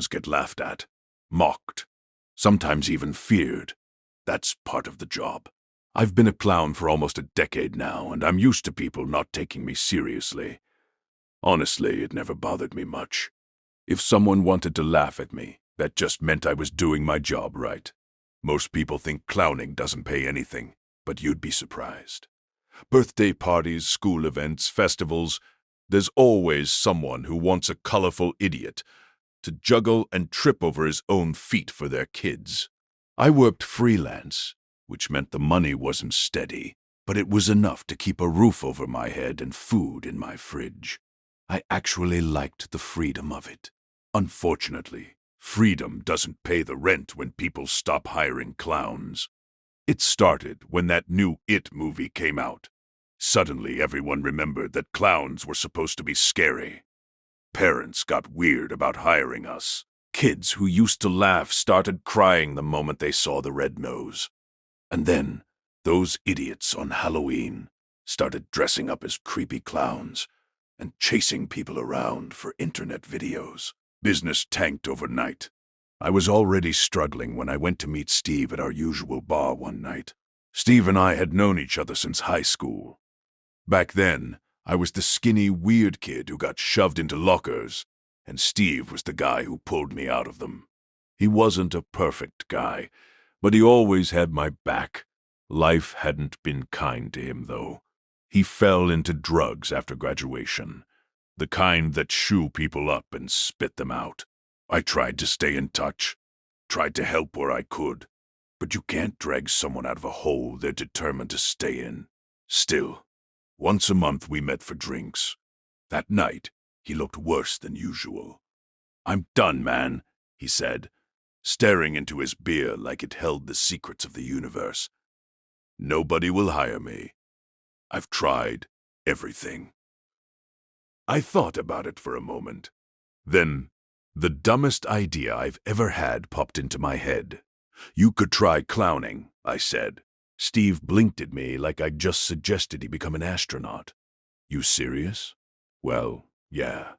clowns get laughed at, mocked, sometimes even feared. That's part of the job. I've been a clown for almost a decade now, and I'm used to people not taking me seriously. Honestly, it never bothered me much. If someone wanted to laugh at me, that just meant I was doing my job right. Most people think clowning doesn't pay anything, but you'd be surprised. Birthday parties, school events, festivals, there's always someone who wants a colorful idiot to juggle and trip over his own feet for their kids. I worked freelance, which meant the money wasn't steady, but it was enough to keep a roof over my head and food in my fridge. I actually liked the freedom of it. Unfortunately, freedom doesn't pay the rent when people stop hiring clowns. It started when that new It movie came out. Suddenly, everyone remembered that clowns were supposed to be scary. Parents got weird about hiring us. Kids who used to laugh started crying the moment they saw the red nose. And then, those idiots on Halloween started dressing up as creepy clowns and chasing people around for internet videos. Business tanked overnight. I was already struggling when I went to meet Steve at our usual bar one night. Steve and I had known each other since high school. Back then, I was the skinny, weird kid who got shoved into lockers, and Steve was the guy who pulled me out of them. He wasn't a perfect guy, but he always had my back. Life hadn't been kind to him, though. He fell into drugs after graduation, the kind that chew people up and spit them out. I tried to stay in touch, tried to help where I could, but you can't drag someone out of a hole they're determined to stay in. Still, once a month we met for drinks. That night, he looked worse than usual. "I'm done, man," he said, staring into his beer like it held the secrets of the universe. "Nobody will hire me. I've tried everything." I thought about it for a moment. Then, the dumbest idea I've ever had popped into my head. "You could try clowning," I said. Steve blinked at me like I'd just suggested he become an astronaut. "You serious?" "Well, yeah.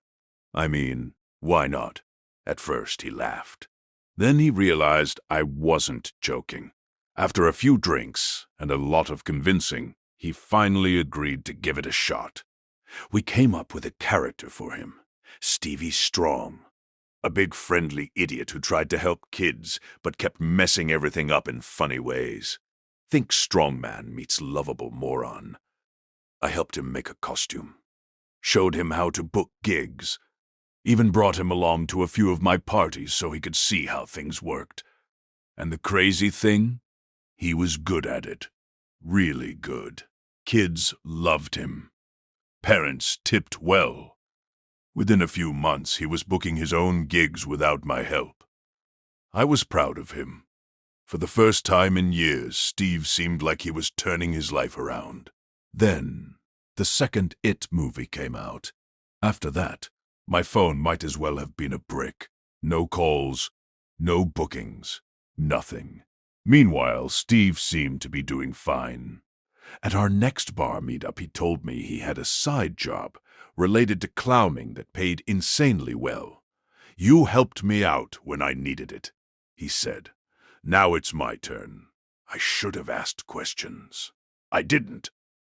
I mean, why not?" At first he laughed. Then he realized I wasn't joking. After a few drinks and a lot of convincing, he finally agreed to give it a shot. We came up with a character for him, Stevie Strong. A big friendly idiot who tried to help kids but kept messing everything up in funny ways. Think strongman meets lovable moron. I helped him make a costume, showed him how to book gigs, even brought him along to a few of my parties so he could see how things worked. And the crazy thing? He was good at it. Really good. Kids loved him. Parents tipped well. Within a few months, he was booking his own gigs without my help. I was proud of him. For the first time in years, Steve seemed like he was turning his life around. Then, the second It movie came out. After that, my phone might as well have been a brick. No calls, no bookings, nothing. Meanwhile, Steve seemed to be doing fine. At our next bar meetup, he told me he had a side job related to clowning that paid insanely well. "You helped me out when I needed it," he said. "Now it's my turn." I should have asked questions. I didn't.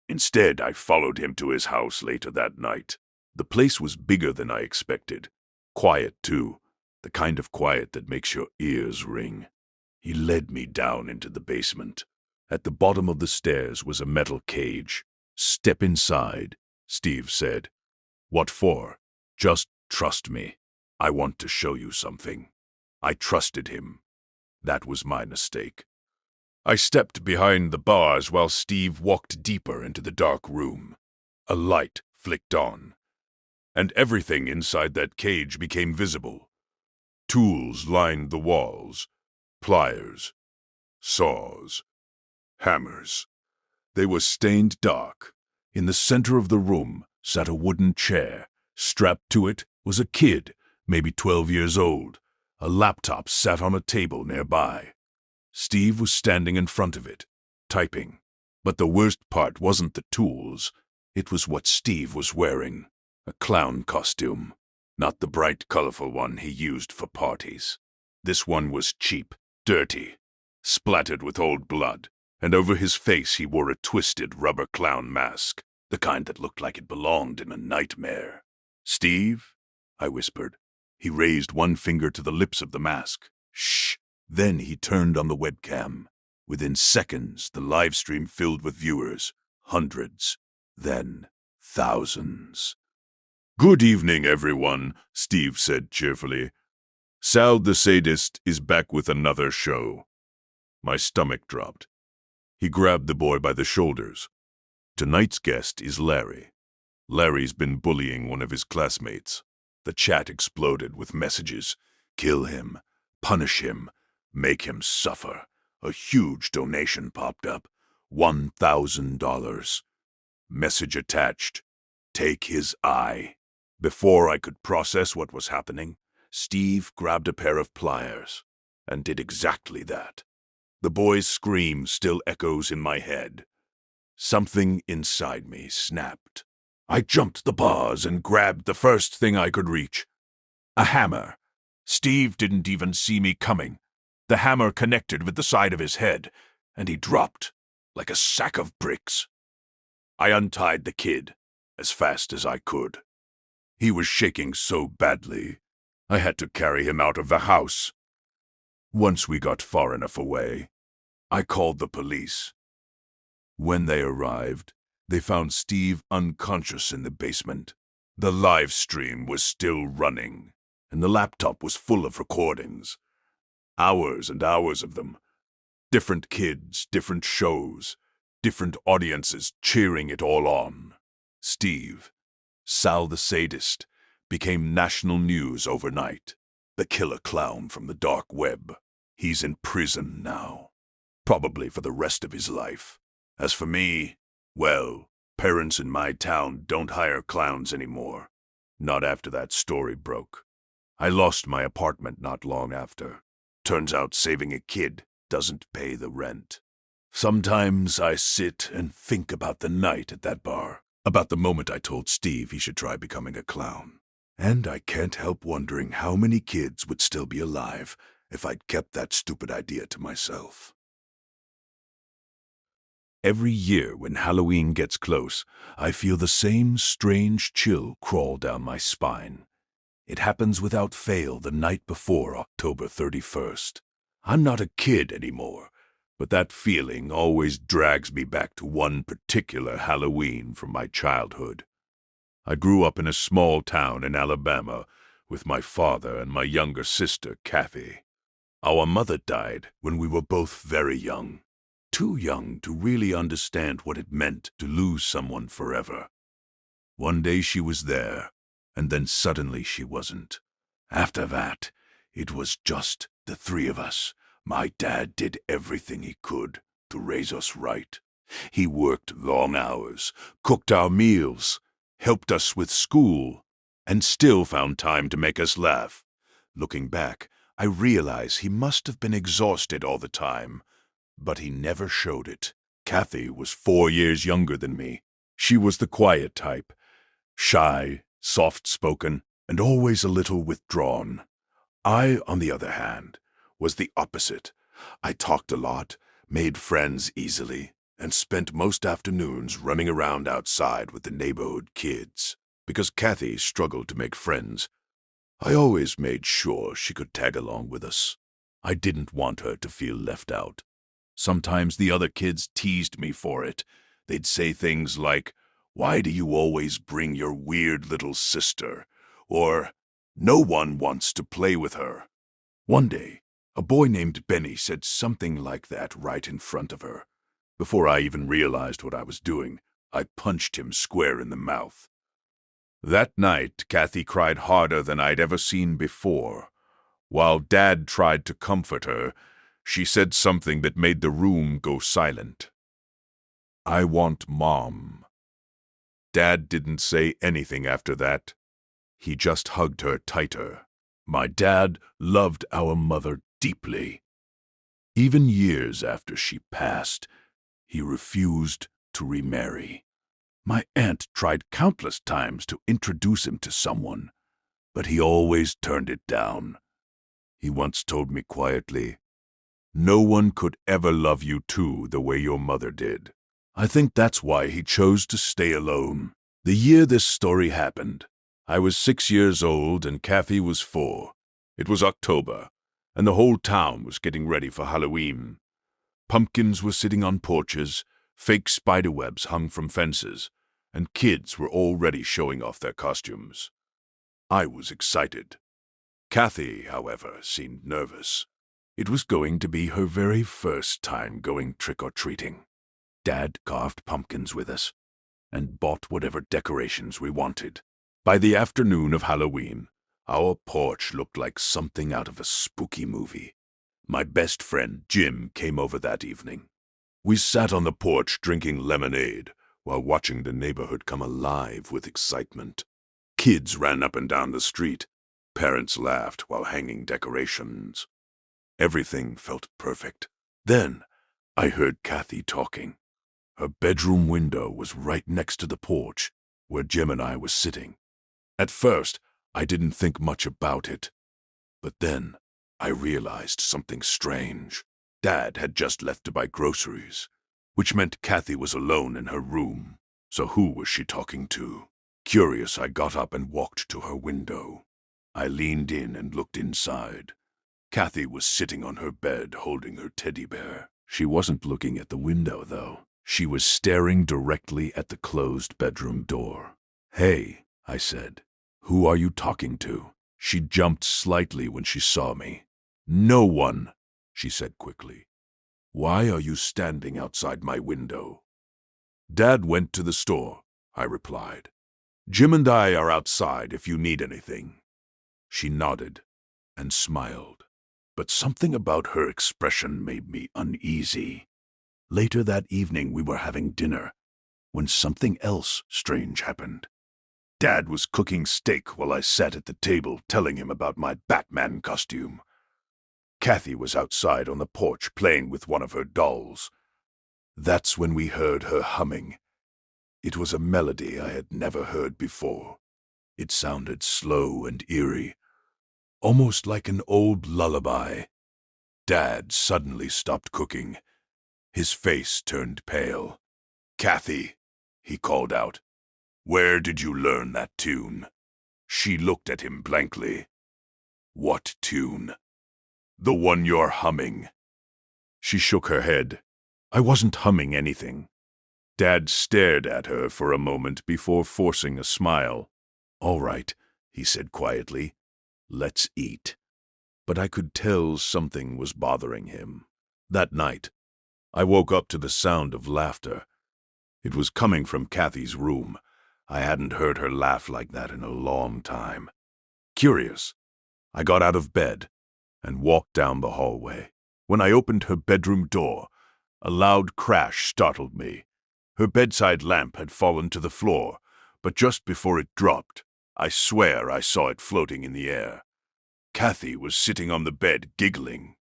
Instead, I followed him to his house later that night. The place was bigger than I expected. Quiet, too. The kind of quiet that makes your ears ring. He led me down into the basement. At the bottom of the stairs was a metal cage. "Step inside," Steve said. "What for?" "Just trust me. I want to show you something." I trusted him. That was my mistake. I stepped behind the bars while Steve walked deeper into the dark room. A light flicked on, and everything inside that cage became visible. Tools lined the walls. Pliers, saws, hammers. They were stained dark. In the center of the room sat a wooden chair. Strapped to it was a kid, maybe 12 years old. A laptop sat on a table nearby. Steve was standing in front of it, typing. But the worst part wasn't the tools. It was what Steve was wearing. A clown costume. Not the bright, colorful one he used for parties. This one was cheap, dirty, splattered with old blood, and over his face he wore a twisted rubber clown mask, the kind that looked like it belonged in a nightmare. "Steve?" I whispered. He raised one finger to the lips of the mask. "Shh." Then he turned on the webcam. Within seconds, the live stream filled with viewers. Hundreds. Then thousands. "Good evening, everyone," Steve said cheerfully. "Sal the Sadist is back with another show." My stomach dropped. He grabbed the boy by the shoulders. "Tonight's guest is Larry. Larry's been bullying one of his classmates." The chat exploded with messages. "Kill him. Punish him. Make him suffer." A huge donation popped up. $1,000. Message attached. "Take his eye." Before I could process what was happening, Steve grabbed a pair of pliers and did exactly that. The boy's scream still echoes in my head. Something inside me snapped. I jumped the bars and grabbed the first thing I could reach. A hammer. Steve didn't even see me coming. The hammer connected with the side of his head, and he dropped like a sack of bricks. I untied the kid as fast as I could. He was shaking so badly, I had to carry him out of the house. Once we got far enough away, I called the police. When they arrived, they found Steve unconscious in the basement. The live stream was still running, and the laptop was full of recordings. Hours and hours of them. Different kids, different shows, different audiences cheering it all on. Steve, Sal the Sadist, became national news overnight. The killer clown from the dark web. He's in prison now, probably for the rest of his life. As for me, well, parents in my town don't hire clowns anymore. Not after that story broke. I lost my apartment not long after. Turns out saving a kid doesn't pay the rent. Sometimes I sit and think about the night at that bar, about the moment I told Steve he should try becoming a clown. And I can't help wondering how many kids would still be alive if I'd kept that stupid idea to myself. Every year when Halloween gets close, I feel the same strange chill crawl down my spine. It happens without fail the night before October 31st. I'm not a kid anymore, but that feeling always drags me back to one particular Halloween from my childhood. I grew up in a small town in Alabama with my father and my younger sister, Kathy. Our mother died when we were both very young, too young to really understand what it meant to lose someone forever. One day she was there, and then suddenly she wasn't. After that, it was just the three of us. My dad did everything he could to raise us right. He worked long hours, cooked our meals, helped us with school, and still found time to make us laugh. Looking back, I realize he must have been exhausted all the time, but he never showed it. Kathy was 4 years younger than me. She was the quiet type, shy, soft-spoken, and always a little withdrawn. I, on the other hand, was the opposite. I talked a lot, made friends easily, and spent most afternoons running around outside with the neighborhood kids. Because Kathy struggled to make friends, I always made sure she could tag along with us. I didn't want her to feel left out. Sometimes the other kids teased me for it. They'd say things like, "Why do you always bring your weird little sister?" Or, "No one wants to play with her." One day, a boy named Benny said something like that right in front of her. Before I even realized what I was doing, I punched him square in the mouth. That night, Kathy cried harder than I'd ever seen before. While Dad tried to comfort her, she said something that made the room go silent. "I want Mom." Dad didn't say anything after that. He just hugged her tighter. My dad loved our mother deeply. Even years after she passed, he refused to remarry. My aunt tried countless times to introduce him to someone, but he always turned it down. He once told me quietly, "No one could ever love you too the way your mother did." I think that's why he chose to stay alone. The year this story happened, I was 6 years old and Kathy was 4. It was October, and the whole town was getting ready for Halloween. Pumpkins were sitting on porches, fake spiderwebs hung from fences, and kids were already showing off their costumes. I was excited. Kathy, however, seemed nervous. It was going to be her very first time going trick-or-treating. Dad carved pumpkins with us and bought whatever decorations we wanted. By the afternoon of Halloween, our porch looked like something out of a spooky movie. My best friend, Jim, came over that evening. We sat on the porch drinking lemonade while watching the neighborhood come alive with excitement. Kids ran up and down the street. Parents laughed while hanging decorations. Everything felt perfect. Then I heard Kathy talking. Her bedroom window was right next to the porch where Jim and I were sitting. At first, I didn't think much about it. But then I realized something strange. Dad had just left to buy groceries, which meant Kathy was alone in her room. So who was she talking to? Curious, I got up and walked to her window. I leaned in and looked inside. Kathy was sitting on her bed holding her teddy bear. She wasn't looking at the window, though. She was staring directly at the closed bedroom door. "Hey," I said. "Who are you talking to?" She jumped slightly when she saw me. "No one," she said quickly. "Why are you standing outside my window?" "Dad went to the store," I replied. "Jim and I are outside if you need anything." She nodded and smiled, but something about her expression made me uneasy. Later that evening we were having dinner when something else strange happened. Dad was cooking steak while I sat at the table telling him about my Batman costume. Kathy was outside on the porch playing with one of her dolls. That's when we heard her humming. It was a melody I had never heard before. It sounded slow and eerie, almost like an old lullaby. Dad suddenly stopped cooking. His face turned pale. "Kathy," he called out, "where did you learn that tune?" She looked at him blankly. "What tune?" "The one you're humming." She shook her head. "I wasn't humming anything." Dad stared at her for a moment before forcing a smile. "All right," he said quietly. "Let's eat." But I could tell something was bothering him. That night, I woke up to the sound of laughter. It was coming from Kathy's room. I hadn't heard her laugh like that in a long time. Curious, I got out of bed and walked down the hallway. When I opened her bedroom door, a loud crash startled me. Her bedside lamp had fallen to the floor, but just before it dropped, I swear I saw it floating in the air. Kathy was sitting on the bed, giggling.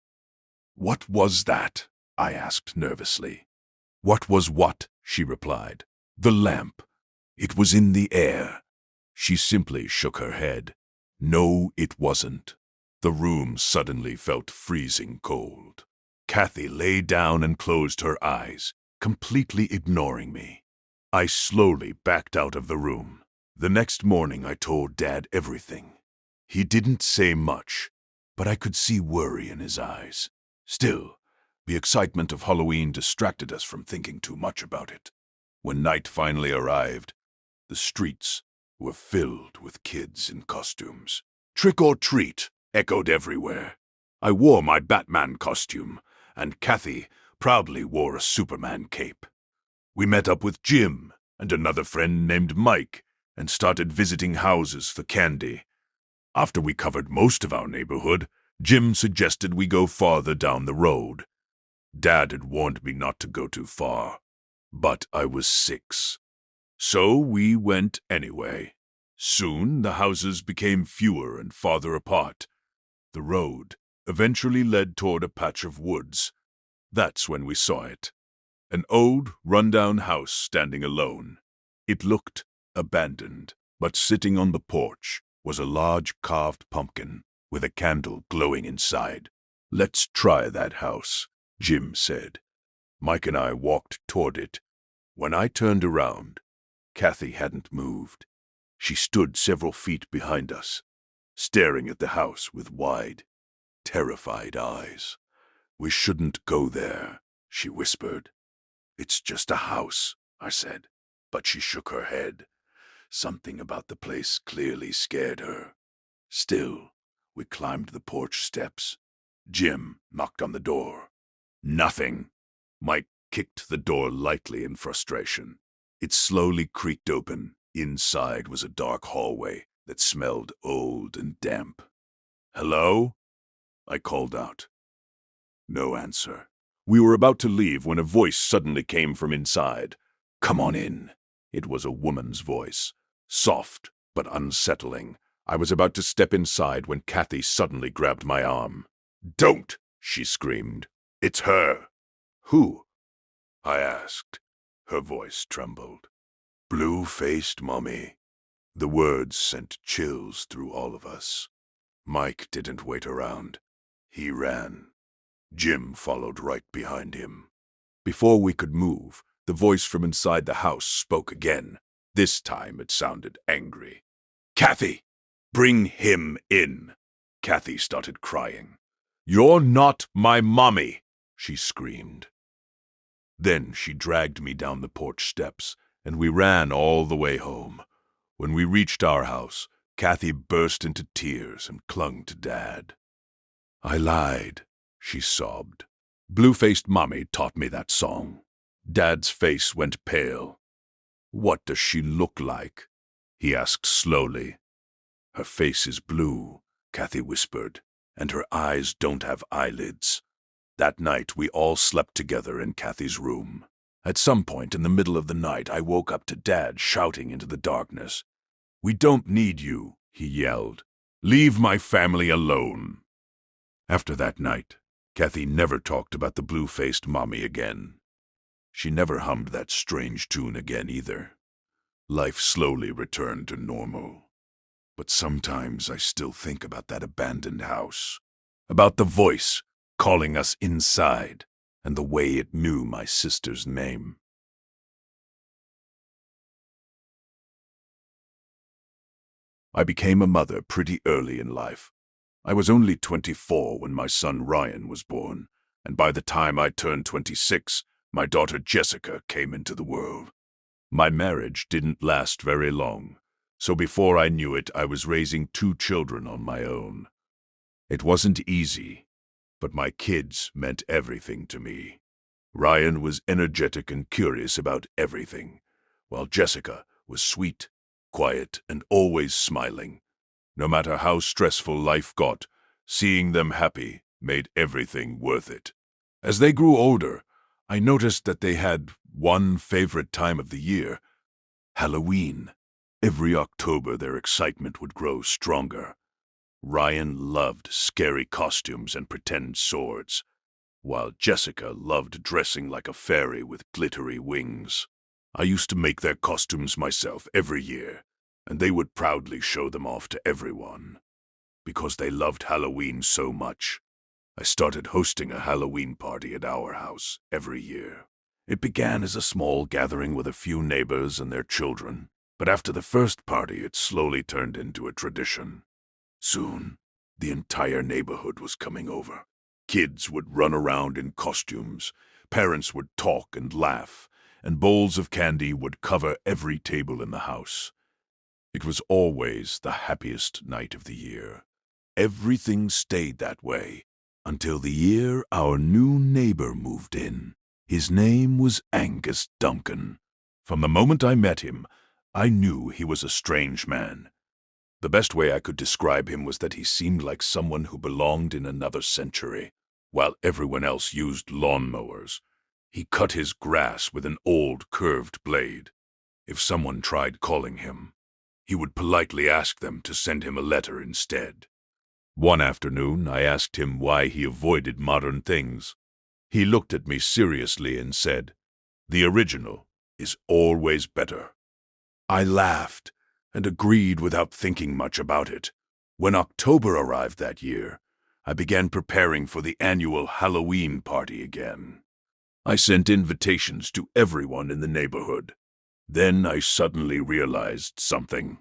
"What was that?" I asked nervously. "What was what?" she replied. "The lamp. It was in the air." She simply shook her head. "No, it wasn't." The room suddenly felt freezing cold. Kathy lay down and closed her eyes, completely ignoring me. I slowly backed out of the room. The next morning I told Dad everything. He didn't say much, but I could see worry in his eyes. Still, the excitement of Halloween distracted us from thinking too much about it. When night finally arrived, the streets were filled with kids in costumes. "Trick or treat" echoed everywhere. I wore my Batman costume, and Kathy proudly wore a Superman cape. We met up with Jim and another friend named Mike and started visiting houses for candy. After we covered most of our neighborhood, Jim suggested we go farther down the road. Dad had warned me not to go too far, but I was 6. So we went anyway. Soon the houses became fewer and farther apart. The road eventually led toward a patch of woods. That's when we saw it. An old, run-down house standing alone. It looked abandoned, but sitting on the porch, was a large carved pumpkin with a candle glowing inside. "Let's try that house," Jim said. Mike and I walked toward it. When I turned around, Kathy hadn't moved. She stood several feet behind us, staring at the house with wide, terrified eyes. "We shouldn't go there," she whispered. "It's just a house," I said, but she shook her head. Something about the place clearly scared her. Still, we climbed the porch steps. Jim knocked on the door. Nothing. Mike kicked the door lightly in frustration. It slowly creaked open. Inside was a dark hallway that smelled old and damp. "Hello?" I called out. No answer. We were about to leave when a voice suddenly came from inside. "Come on in." It was a woman's voice, soft but unsettling. I was about to step inside when Kathy suddenly grabbed my arm. "Don't!" she screamed. "It's her." "Who?" I asked. Her voice trembled. "Blue-faced Mummy." The words sent chills through all of us. Mike didn't wait around. He ran. Jim followed right behind him. Before we could move, the voice from inside the house spoke again. This time it sounded angry. "Kathy, bring him in." Kathy started crying. "You're not my mommy," she screamed. Then she dragged me down the porch steps, and we ran all the way home. When we reached our house, Kathy burst into tears and clung to Dad. "I lied," she sobbed. "Blue-faced Mommy taught me that song." Dad's face went pale. "What does she look like?" he asked slowly. "Her face is blue," Kathy whispered, "and her eyes don't have eyelids." That night we all slept together in Kathy's room. At some point in the middle of the night, I woke up to Dad shouting into the darkness. "We don't need you," he yelled. "Leave my family alone." After that night, Kathy never talked about the blue-faced mommy again. She never hummed that strange tune again either. Life slowly returned to normal. But sometimes I still think about that abandoned house, about the voice calling us inside, and the way it knew my sister's name. I became a mother pretty early in life. I was only 24 when my son Ryan was born, and by the time I turned 26, my daughter Jessica came into the world. My marriage didn't last very long, so before I knew it, I was raising 2 children on my own. It wasn't easy, but my kids meant everything to me. Ryan was energetic and curious about everything, while Jessica was sweet, quiet, and always smiling. No matter how stressful life got, seeing them happy made everything worth it. As they grew older, I noticed that they had one favorite time of the year: Halloween. Every October their excitement would grow stronger. Ryan loved scary costumes and pretend swords, while Jessica loved dressing like a fairy with glittery wings. I used to make their costumes myself every year, and they would proudly show them off to everyone. Because they loved Halloween so much, I started hosting a Halloween party at our house every year. It began as a small gathering with a few neighbors and their children, but after the first party it slowly turned into a tradition. Soon, the entire neighborhood was coming over. Kids would run around in costumes, parents would talk and laugh, and bowls of candy would cover every table in the house. It was always the happiest night of the year. Everything stayed that way until the year our new neighbor moved in. His name was Angus Duncan. From the moment I met him, I knew he was a strange man. The best way I could describe him was that he seemed like someone who belonged in another century. While everyone else used lawnmowers, he cut his grass with an old curved blade. If someone tried calling him, he would politely ask them to send him a letter instead. One afternoon, I asked him why he avoided modern things. He looked at me seriously and said, "The original is always better." I laughed, and agreed without thinking much about it. When October arrived that year, I began preparing for the annual Halloween party again. I sent invitations to everyone in the neighborhood. Then I suddenly realized something.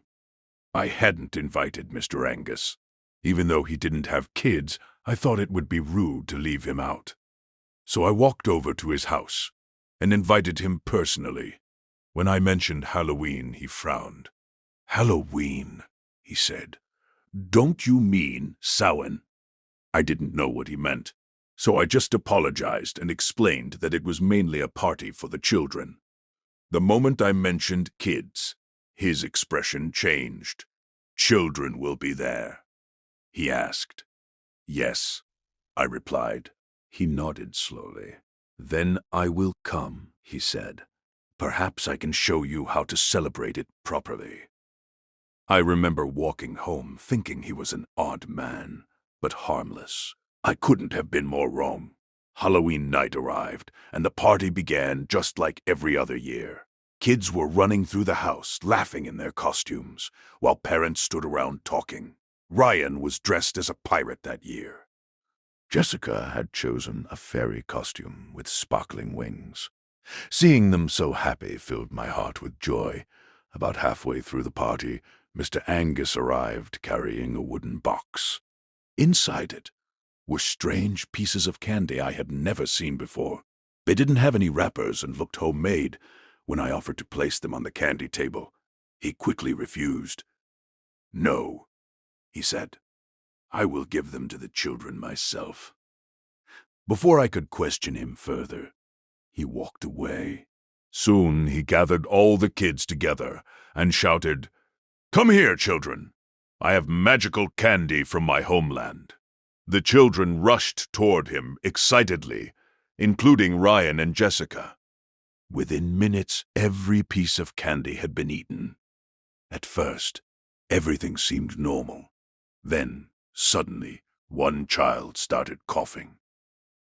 I hadn't invited Mr. Angus. Even though he didn't have kids, I thought it would be rude to leave him out. So I walked over to his house and invited him personally. When I mentioned Halloween, he frowned. "Halloween," he said. "Don't you mean Samhain?" I didn't know what he meant, so I just apologized and explained that it was mainly a party for the children. The moment I mentioned kids, his expression changed. "Children will be there?" he asked. "Yes," I replied. He nodded slowly. "Then I will come," he said. "Perhaps I can show you how to celebrate it properly." I remember walking home thinking he was an odd man, but harmless. I couldn't have been more wrong. Halloween night arrived, and the party began just like every other year. Kids were running through the house, laughing in their costumes, while parents stood around talking. Ryan was dressed as a pirate that year. Jessica had chosen a fairy costume with sparkling wings. Seeing them so happy filled my heart with joy. About halfway through the party, Mr. Angus arrived carrying a wooden box. Inside it were strange pieces of candy I had never seen before. They didn't have any wrappers and looked homemade. When I offered to place them on the candy table, he quickly refused. "No," he said. "I will give them to the children myself." Before I could question him further, he walked away. Soon he gathered all the kids together and shouted, "Come here, children! I have magical candy from my homeland." The children rushed toward him excitedly, including Ryan and Jessica. Within minutes, every piece of candy had been eaten. At first, everything seemed normal. Then, suddenly, one child started coughing.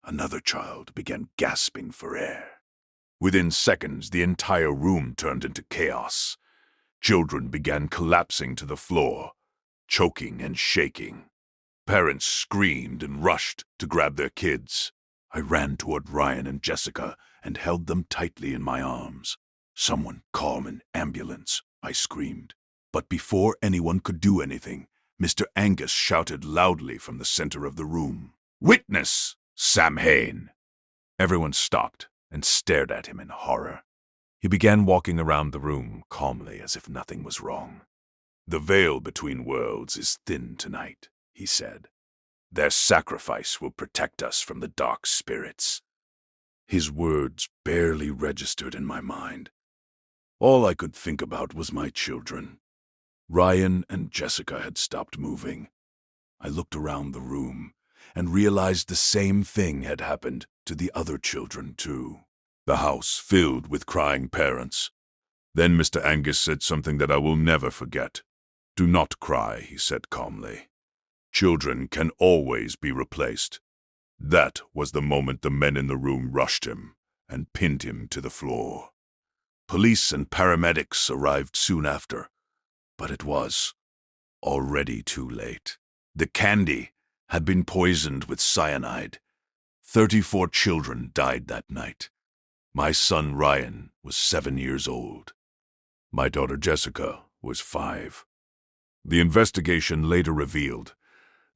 Another child began gasping for air. Within seconds, the entire room turned into chaos. Children began collapsing to the floor, choking and shaking. Parents screamed and rushed to grab their kids. I ran toward Ryan and Jessica and held them tightly in my arms. "Someone call an ambulance," I screamed. But before anyone could do anything, Mr. Angus shouted loudly from the center of the room, "Witness Samhain!" Everyone stopped and stared at him in horror. He began walking around the room calmly as if nothing was wrong. "The veil between worlds is thin tonight," he said. "Their sacrifice will protect us from the dark spirits." His words barely registered in my mind. All I could think about was my children. Ryan and Jessica had stopped moving. I looked around the room and realized the same thing had happened to the other children too. The house filled with crying parents. Then Mr. Angus said something that I will never forget. "Do not cry," he said calmly. "Children can always be replaced." That was the moment the men in the room rushed him and pinned him to the floor. Police and paramedics arrived soon after, but it was already too late. The candy had been poisoned with cyanide. 34 children died that night. My son Ryan was 7 years old. My daughter Jessica was 5. The investigation later revealed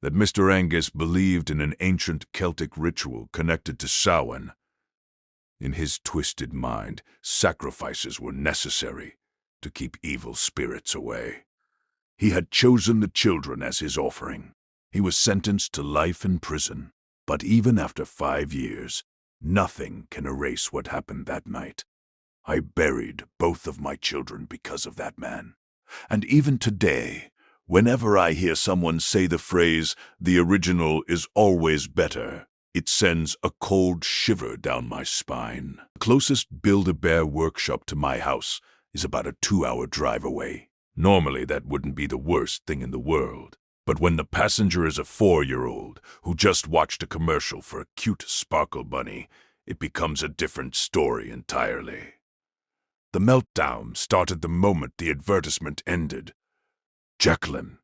that Mr. Angus believed in an ancient Celtic ritual connected to Samhain. In his twisted mind, sacrifices were necessary to keep evil spirits away. He had chosen the children as his offering. He was sentenced to life in prison. But even after 5 years, nothing can erase what happened that night. I buried both of my children because of that man. And even today, whenever I hear someone say the phrase, "the original is always better," it sends a cold shiver down my spine. The closest Build-A-Bear workshop to my house is about a 2-hour drive away. Normally, that wouldn't be the worst thing in the world. But when the passenger is a 4-year-old who just watched a commercial for a cute sparkle bunny, it becomes a different story entirely. The meltdown started the moment the advertisement ended. Jacqueline.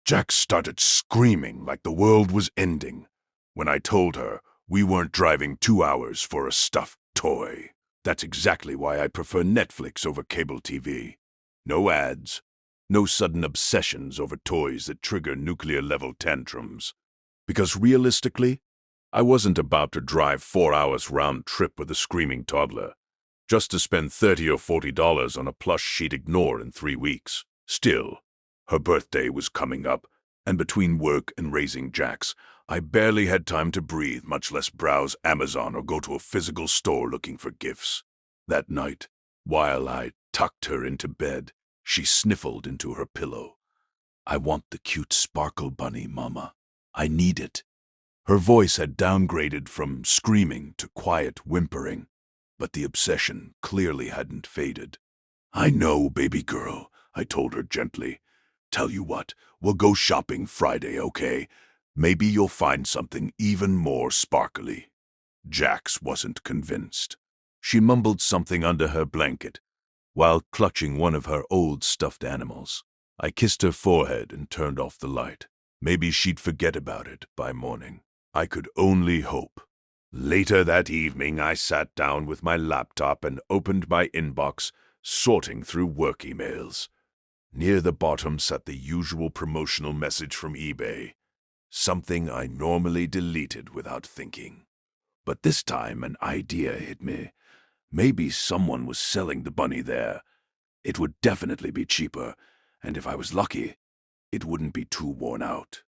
Jack started screaming like the world was ending when I told her we weren't driving 2 hours for a stuffed toy. That's exactly why I prefer Netflix over cable TV. No ads, no sudden obsessions over toys that trigger nuclear-level tantrums. Because realistically, I wasn't about to drive 4 hours round trip with a screaming toddler, just to spend $30 or $40 on a plush she'd ignore in 3 weeks. Still, her birthday was coming up, and between work and raising Jax, I barely had time to breathe, much less browse Amazon or go to a physical store looking for gifts. That night, while I tucked her into bed, she sniffled into her pillow. "I want the cute sparkle bunny, Mama. I need it." Her voice had downgraded from screaming to quiet whimpering, but the obsession clearly hadn't faded. "I know, baby girl," I told her gently. "Tell you what, we'll go shopping Friday, okay? Maybe you'll find something even more sparkly." Jax wasn't convinced. She mumbled something under her blanket, while clutching one of her old stuffed animals. I kissed her forehead and turned off the light. Maybe she'd forget about it by morning. I could only hope. Later that evening, I sat down with my laptop and opened my inbox, sorting through work emails. Near the bottom sat the usual promotional message from eBay, something I normally deleted without thinking. But this time an idea hit me. Maybe someone was selling the bunny there. It would definitely be cheaper, and if I was lucky, it wouldn't be too worn out.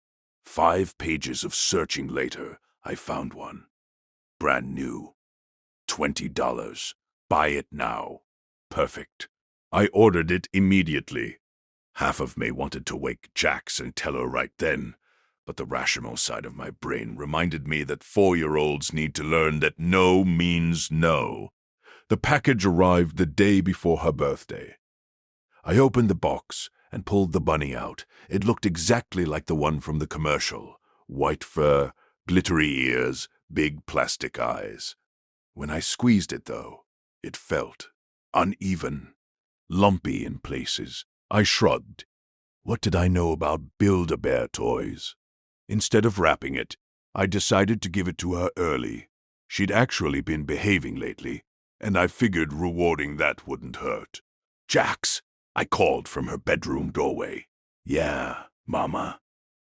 5 pages of searching later, I found one. Brand new. $20. Buy it now. Perfect. I ordered it immediately. Half of me wanted to wake Jax and tell her right then, but the rational side of my brain reminded me that 4-year-olds need to learn that no means no. The package arrived the day before her birthday. I opened the box and pulled the bunny out. It looked exactly like the one from the commercial. White fur, glittery ears, big plastic eyes. When I squeezed it, though, it felt uneven, lumpy in places. I shrugged. What did I know about Build-A-Bear toys? Instead of wrapping it, I decided to give it to her early. She'd actually been behaving lately, and I figured rewarding that wouldn't hurt. "Jax," I called from her bedroom doorway. "Yeah, Mama.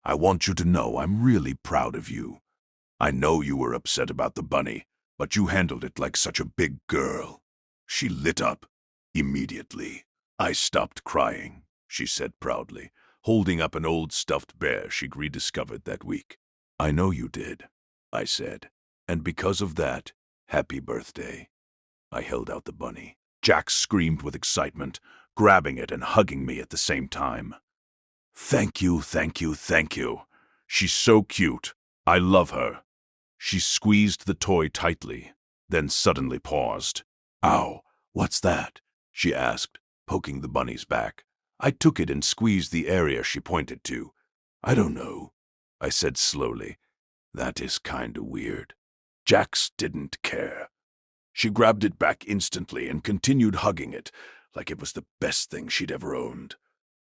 I want you to know I'm really proud of you. I know you were upset about the bunny, but you handled it like such a big girl." She lit up immediately. "I stopped crying," she said proudly, holding up an old stuffed bear she'd rediscovered that week. "I know you did," I said, "and because of that, happy birthday." I held out the bunny. Jax screamed with excitement, grabbing it and hugging me at the same time. "Thank you, thank you, thank you. She's so cute. I love her." She squeezed the toy tightly, then suddenly paused. "Ow, what's that?" she asked, poking the bunny's back. I took it and squeezed the area she pointed to. "I don't know," I said slowly. "That is kinda weird." Jax didn't care. She grabbed it back instantly and continued hugging it like it was the best thing she'd ever owned.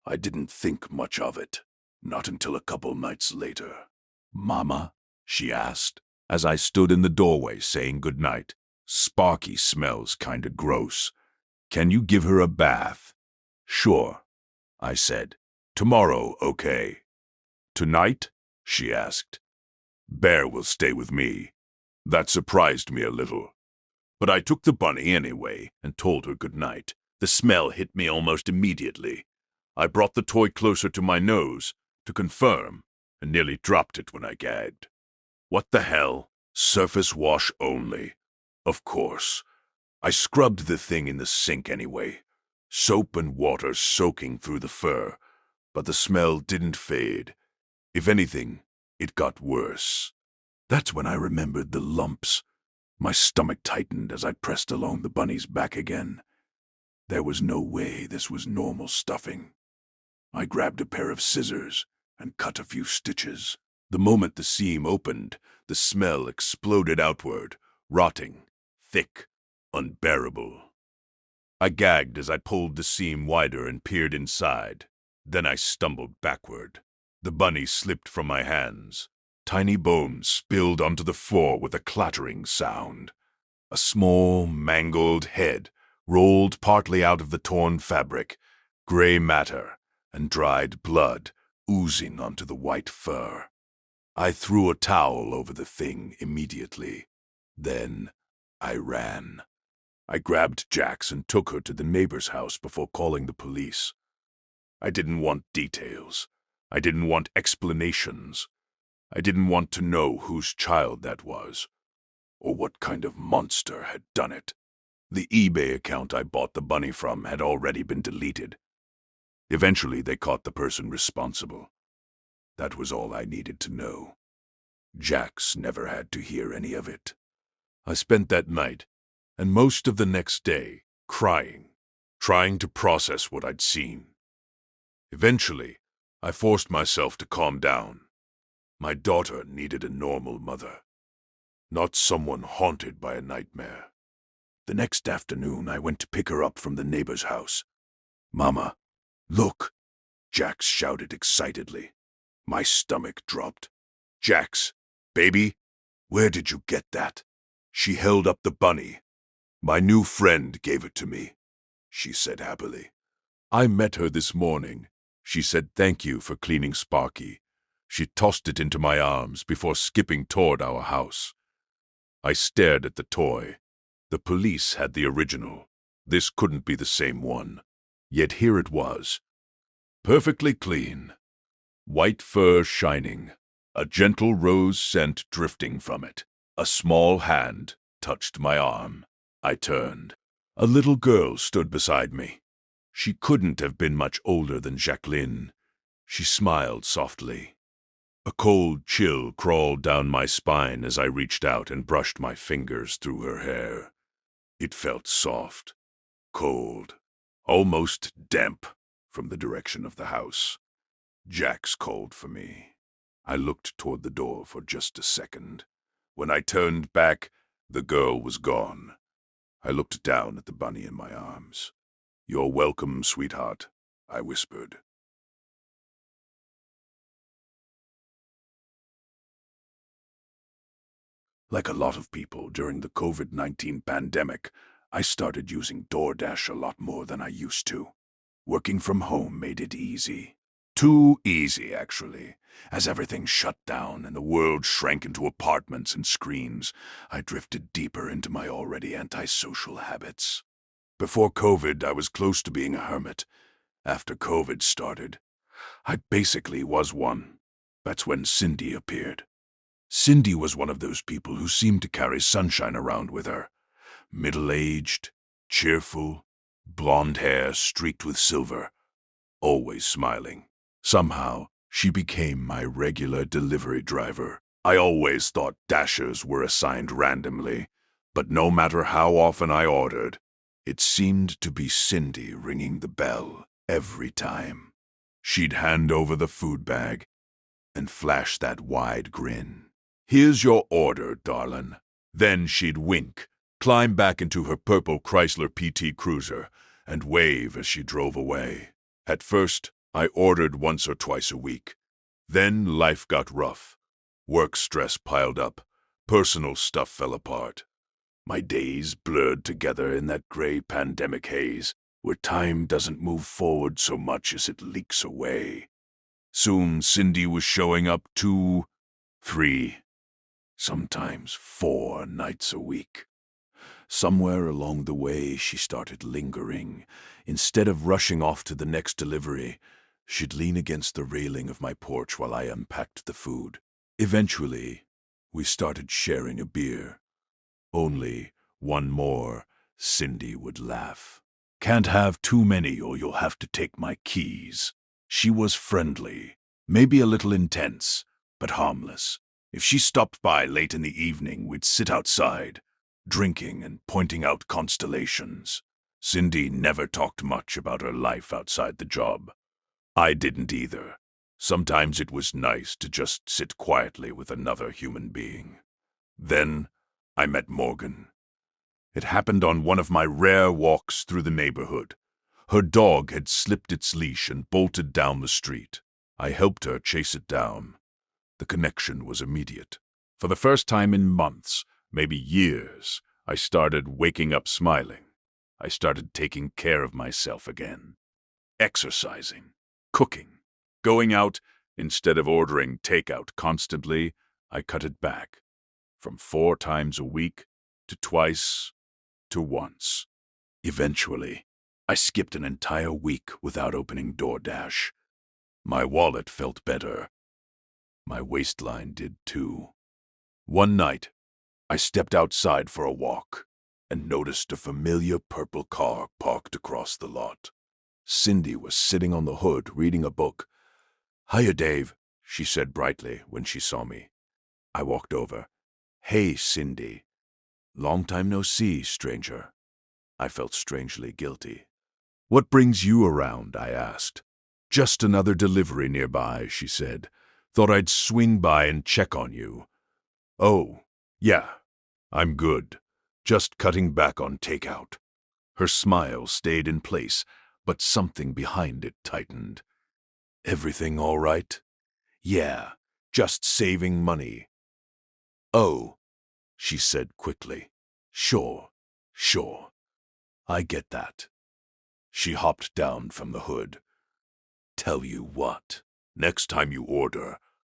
I didn't think much of it, not until a couple nights later. "Mama?" she asked, as I stood in the doorway saying goodnight. "Sparky smells kinda gross. Can you give her a bath?" "Sure," I said. "Tomorrow, okay?" "Tonight?" she asked. "Bear will stay with me." That surprised me a little. But I took the bunny anyway and told her goodnight. The smell hit me almost immediately. I brought the toy closer to my nose to confirm and nearly dropped it when I gagged. What the hell? Surface wash only. Of course. I scrubbed the thing in the sink anyway, soap and water soaking through the fur, but the smell didn't fade. If anything, it got worse. That's when I remembered the lumps. My stomach tightened as I pressed along the bunny's back again. There was no way this was normal stuffing. I grabbed a pair of scissors and cut a few stitches. The moment the seam opened, the smell exploded outward, rotting, thick, unbearable. I gagged as I pulled the seam wider and peered inside. Then I stumbled backward. The bunny slipped from my hands. Tiny bones spilled onto the floor with a clattering sound. A small, mangled head rolled partly out of the torn fabric, gray matter and dried blood oozing onto the white fur. I threw a towel over the thing immediately. Then I ran. I grabbed Jax and took her to the neighbor's house before calling the police. I didn't want details. I didn't want explanations. I didn't want to know whose child that was, or what kind of monster had done it. The eBay account I bought the bunny from had already been deleted. Eventually, they caught the person responsible. That was all I needed to know. Jax never had to hear any of it. I spent that night, and most of the next day, crying, trying to process what I'd seen. Eventually, I forced myself to calm down. My daughter needed a normal mother, not someone haunted by a nightmare. The next afternoon, I went to pick her up from the neighbor's house. "Mama, look!" Jax shouted excitedly. My stomach dropped. "Jax, baby, where did you get that?" She held up the bunny. "My new friend gave it to me," she said happily. "I met her this morning. She said thank you for cleaning Sparky. She tossed it into my arms before skipping toward our house." I stared at the toy. The police had the original. This couldn't be the same one. Yet here it was. Perfectly clean. White fur shining. A gentle rose scent drifting from it. A small hand touched my arm. I turned. A little girl stood beside me. She couldn't have been much older than Jacqueline. She smiled softly. A cold chill crawled down my spine as I reached out and brushed my fingers through her hair. It felt soft, cold, almost damp from the direction of the house. Jax called for me. I looked toward the door for just a second. When I turned back, the girl was gone. I looked down at the bunny in my arms. "You're welcome, sweetheart," I whispered. Like a lot of people during the COVID-19 pandemic, I started using DoorDash a lot more than I used to. Working from home made it easy. Too easy, actually. As everything shut down and the world shrank into apartments and screens, I drifted deeper into my already antisocial habits. Before COVID, I was close to being a hermit. After COVID started, I basically was one. That's when Cindy appeared. Cindy was one of those people who seemed to carry sunshine around with her. Middle-aged, cheerful, blonde hair streaked with silver, always smiling. Somehow, she became my regular delivery driver. I always thought dashers were assigned randomly, but no matter how often I ordered, it seemed to be Cindy ringing the bell every time. She'd hand over the food bag and flash that wide grin. "Here's your order, darlin'." Then she'd wink, climb back into her purple Chrysler PT Cruiser, and wave as she drove away. At first, I ordered once or twice a week. Then life got rough. Work stress piled up. Personal stuff fell apart. My days blurred together in that gray pandemic haze, where time doesn't move forward so much as it leaks away. Soon Cindy was showing up 2, 3, sometimes 4 nights a week. Somewhere along the way, she started lingering. Instead of rushing off to the next delivery, she'd lean against the railing of my porch while I unpacked the food. Eventually, we started sharing a beer. "Only one more," Cindy would laugh. "Can't have too many or you'll have to take my keys." She was friendly, maybe a little intense, but harmless. If she stopped by late in the evening, we'd sit outside, drinking and pointing out constellations. Cindy never talked much about her life outside the job. I didn't either. Sometimes it was nice to just sit quietly with another human being. Then I met Morgan. It happened on one of my rare walks through the neighborhood. Her dog had slipped its leash and bolted down the street. I helped her chase it down. The connection was immediate. For the first time in months, maybe years, I started waking up smiling. I started taking care of myself again. Exercising, cooking, going out. Instead of ordering takeout constantly, I cut it back. From 4 times a week to twice to once. Eventually, I skipped an entire week without opening DoorDash. My wallet felt better. My waistline did too. One night, I stepped outside for a walk and noticed a familiar purple car parked across the lot. Cindy was sitting on the hood reading a book. "Hiya, Dave," she said brightly when she saw me. I walked over. "Hey, Cindy. Long time no see, stranger." I felt strangely guilty. "What brings you around?" I asked. "Just another delivery nearby," she said. "Thought I'd swing by and check on you." "Oh, yeah, I'm good. Just cutting back on takeout." Her smile stayed in place, but something behind it tightened. "Everything all right?" "Yeah, just saving money." "Oh," she said quickly. Sure. I get that." She hopped down from the hood. "Tell you what, next time you order,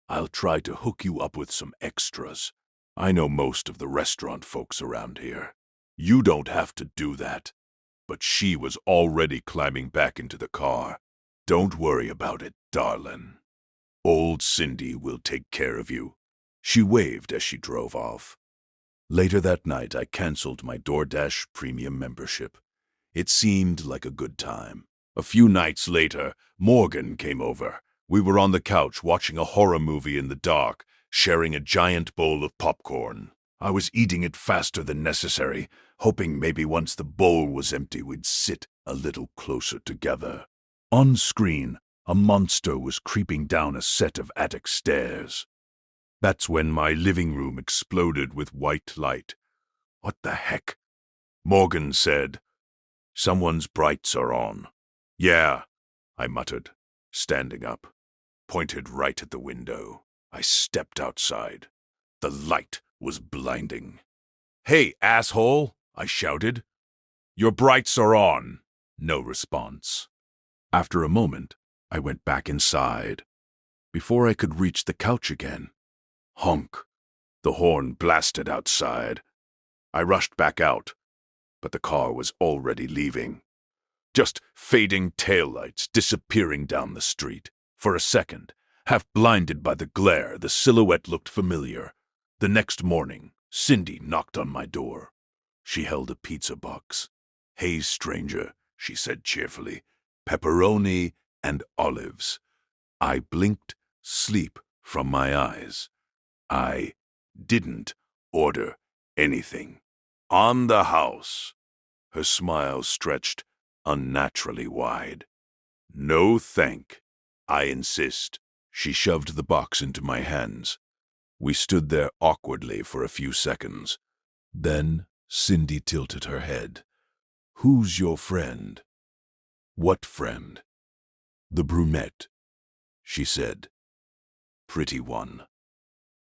I'll try to hook you up with some extras. I know most of the restaurant folks around here. You don't have to do that." But she was already climbing back into the car. "Don't worry about it, darling. Old Cindy will take care of you." She waved as she drove off. Later that night, I canceled my DoorDash premium membership. It seemed like a good time. A few nights later, Morgan came over. We were on the couch watching a horror movie in the dark, sharing a giant bowl of popcorn. I was eating it faster than necessary, hoping maybe once the bowl was empty we'd sit a little closer together. On screen, a monster was creeping down a set of attic stairs. That's when my living room exploded with white light. "What the heck?" Morgan said. "Someone's brights are on." "Yeah," I muttered, standing up, pointed right at the window. I stepped outside. The light was blinding. "Hey, asshole!" I shouted. "Your brights are on." No response. After a moment, I went back inside. Before I could reach the couch again, honk! The horn blasted outside. I rushed back out, but the car was already leaving. Just fading taillights disappearing down the street. For a second, half blinded by the glare, the silhouette looked familiar. The next morning, Cindy knocked on my door. She held a pizza box. "Hey, stranger," she said cheerfully. "Pepperoni and olives." I blinked sleep from my eyes. I didn't order anything. "On the house." Her smile stretched unnaturally wide. "No thank. I insist." She shoved the box into my hands. We stood there awkwardly for a few seconds. Then Cindy tilted her head. "Who's your friend?" "What friend?" "The brunette," she said. "Pretty one."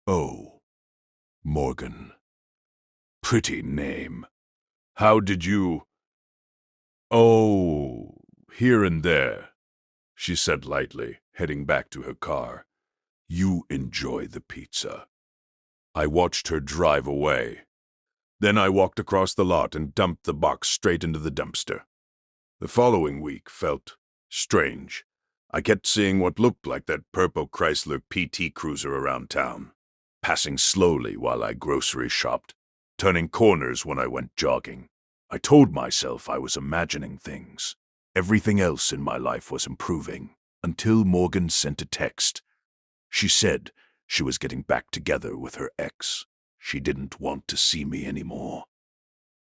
"Oh, Morgan. Pretty name. How did you—" "Oh, here and there," she said lightly, heading back to her car. "You enjoy the pizza." I watched her drive away. Then I walked across the lot and dumped the box straight into the dumpster. The following week felt strange. I kept seeing what looked like that purple Chrysler PT Cruiser around town, passing slowly while I grocery shopped, turning corners when I went jogging. I told myself I was imagining things. Everything else in my life was improving, until Morgan sent a text. She said she was getting back together with her ex. She didn't want to see me anymore.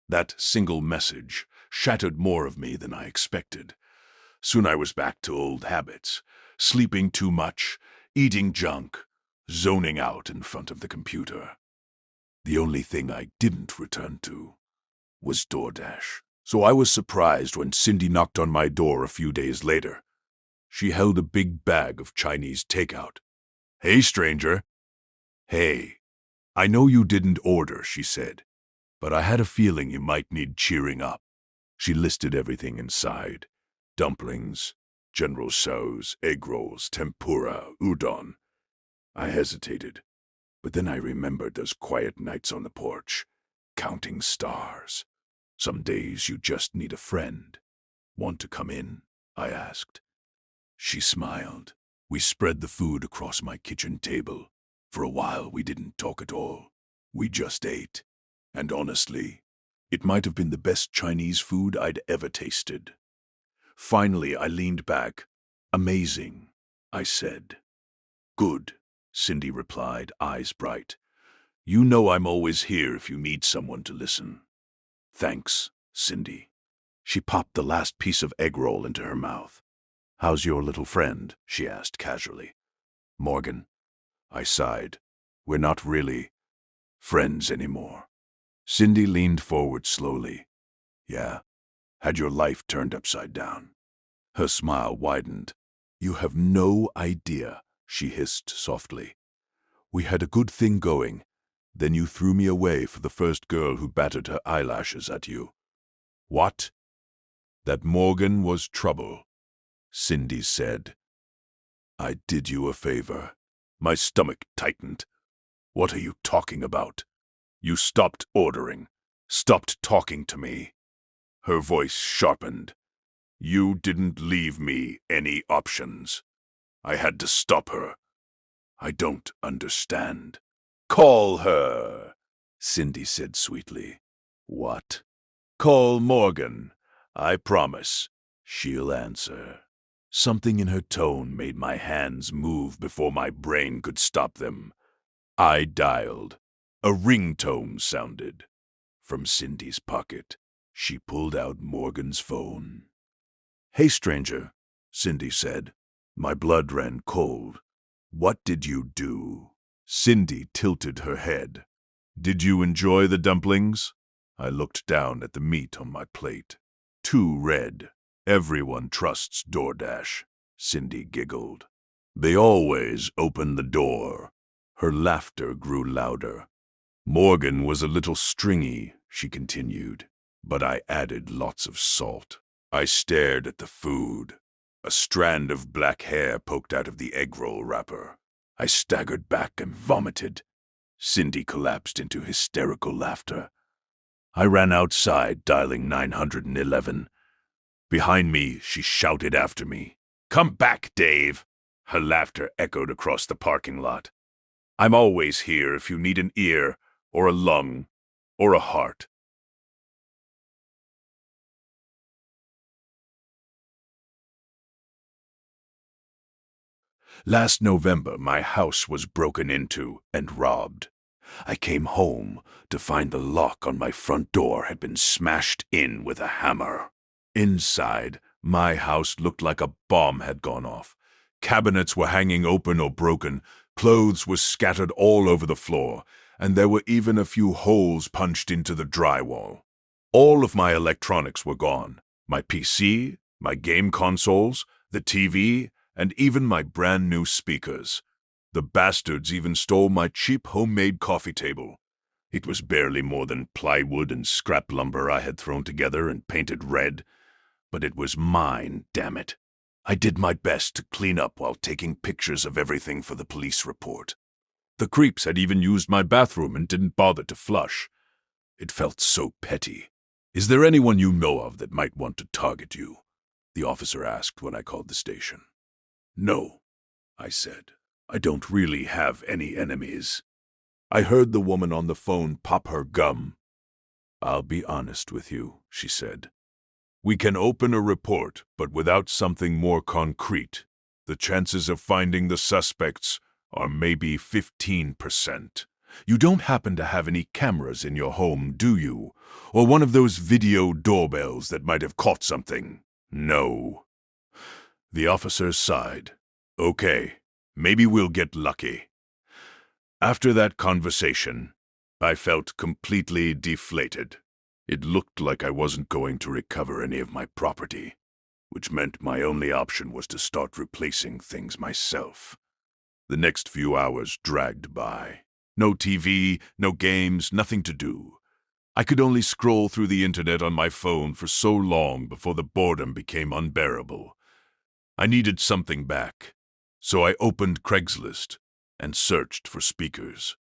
That single message shattered more of me than I expected. Soon I was back to old habits, sleeping too much, eating junk, zoning out in front of the computer. The only thing I didn't return to was DoorDash. So I was surprised when Cindy knocked on my door a few days later. She held a big bag of Chinese takeout. "Hey, stranger." "Hey, I know you didn't order," she said, "but I had a feeling you might need cheering up." She listed everything inside: dumplings, General Tso's, egg rolls, tempura, udon. I hesitated, but then I remembered those quiet nights on the porch, counting stars. Some days you just need a friend. "Want to come in?" I asked. She smiled. We spread the food across my kitchen table. For a while we didn't talk at all. We just ate. And honestly, it might have been the best Chinese food I'd ever tasted. Finally, I leaned back. "Amazing," I said. "Good," Cindy replied, eyes bright. "You know I'm always here if you need someone to listen." "Thanks, Cindy." She popped the last piece of egg roll into her mouth. "How's your little friend?" she asked casually. "Morgan." I sighed. "We're not really friends anymore." Cindy leaned forward slowly. "Yeah, had your life turned upside down." Her smile widened. "You have no idea," she hissed softly. "We had a good thing going. Then you threw me away for the first girl who battered her eyelashes at you." "What?" "That Morgan was trouble," Cindy said. "I did you a favor." My stomach tightened. "What are you talking about?" "You stopped ordering, stopped talking to me." Her voice sharpened. "You didn't leave me any options. I had to stop her. I don't understand." "Call her," Cindy said sweetly. "What?" "Call Morgan. I promise she'll answer." Something in her tone made my hands move before my brain could stop them. I dialed. A ringtone sounded. From Cindy's pocket, she pulled out Morgan's phone. "Hey, stranger," Cindy said. My blood ran cold. "What did you do?" Cindy tilted her head. "Did you enjoy the dumplings?" I looked down at the meat on my plate. Too red. "Everyone trusts DoorDash," Cindy giggled. "They always open the door." Her laughter grew louder. "Morgan was a little stringy," she continued, "but I added lots of salt." I stared at the food. A strand of black hair poked out of the egg roll wrapper. I staggered back and vomited. Cindy collapsed into hysterical laughter. I ran outside, dialing 911. Behind me, she shouted after me, "Come back, Dave!" Her laughter echoed across the parking lot. "I'm always here if you need an ear, or a lung, or a heart." Last November, my house was broken into and robbed. I came home to find the lock on my front door had been smashed in with a hammer. Inside, my house looked like a bomb had gone off. Cabinets were hanging open or broken, clothes were scattered all over the floor, and there were even a few holes punched into the drywall. All of my electronics were gone. My PC, my game consoles, the TV, and even my brand new speakers. The bastards even stole my cheap homemade coffee table. It was barely more than plywood and scrap lumber I had thrown together and painted red, but it was mine, damn it. I did my best to clean up while taking pictures of everything for the police report. The creeps had even used my bathroom and didn't bother to flush. It felt so petty. "Is there anyone you know of that might want to target you?" the officer asked when I called the station. "No," I said. "I don't really have any enemies." I heard the woman on the phone pop her gum. "I'll be honest with you," she said. "We can open a report, but without something more concrete, the chances of finding the suspects are maybe 15%. You don't happen to have any cameras in your home, do you? Or one of those video doorbells that might have caught something?" "No." The officer sighed. "Okay, maybe we'll get lucky." After that conversation, I felt completely deflated. It looked like I wasn't going to recover any of my property, which meant my only option was to start replacing things myself. The next few hours dragged by. No TV, no games, nothing to do. I could only scroll through the internet on my phone for so long before the boredom became unbearable. I needed something back, so I opened Craigslist and searched for speakers.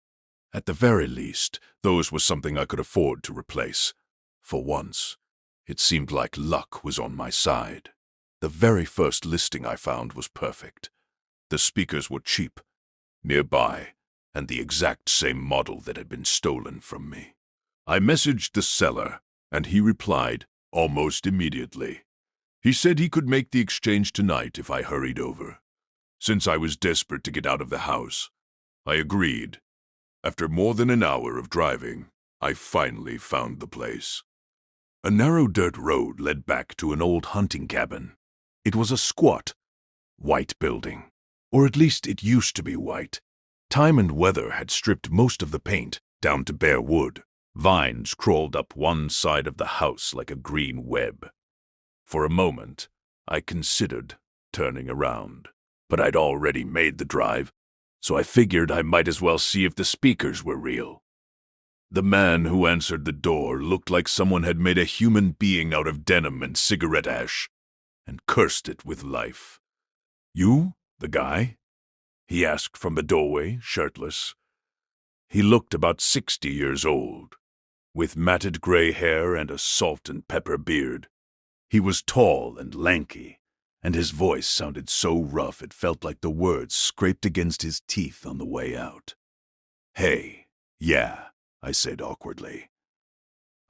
At the very least, those were something I could afford to replace. For once, it seemed like luck was on my side. The very first listing I found was perfect. The speakers were cheap, nearby, and the exact same model that had been stolen from me. I messaged the seller, and he replied almost immediately. He said he could make the exchange tonight if I hurried over. Since I was desperate to get out of the house, I agreed. After more than an hour of driving, I finally found the place. A narrow dirt road led back to an old hunting cabin. It was a squat, white building. Or at least it used to be white. Time and weather had stripped most of the paint down to bare wood. Vines crawled up one side of the house like a green web. For a moment, I considered turning around, but I'd already made the drive, so I figured I might as well see if the speakers were real. The man who answered the door looked like someone had made a human being out of denim and cigarette ash and cursed it with life. "You, the guy?" he asked from the doorway, shirtless. He looked about 60 years old, with matted gray hair and a salt and pepper beard. He was tall and lanky, and his voice sounded so rough it felt like the words scraped against his teeth on the way out. "Hey, yeah," I said awkwardly.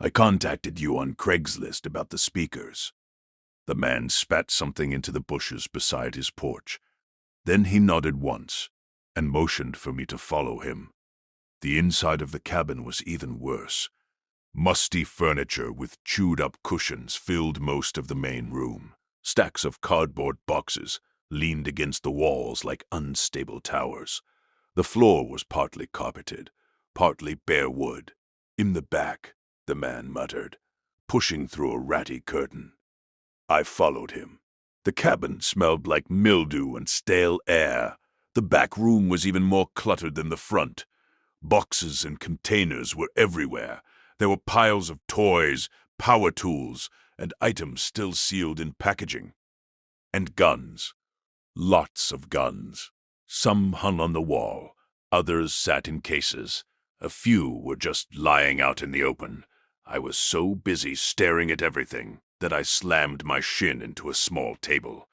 "I contacted you on Craigslist about the speakers." The man spat something into the bushes beside his porch. Then he nodded once and motioned for me to follow him. The inside of the cabin was even worse. Musty furniture with chewed-up cushions filled most of the main room. Stacks of cardboard boxes leaned against the walls like unstable towers. The floor was partly carpeted, partly bare wood. "In the back," the man muttered, pushing through a ratty curtain. I followed him. The cabin smelled like mildew and stale air. The back room was even more cluttered than the front. Boxes and containers were everywhere. There were piles of toys, power tools, and items still sealed in packaging. And guns. Lots of guns. Some hung on the wall. Others sat in cases. A few were just lying out in the open. I was so busy staring at everything that I slammed my shin into a small table.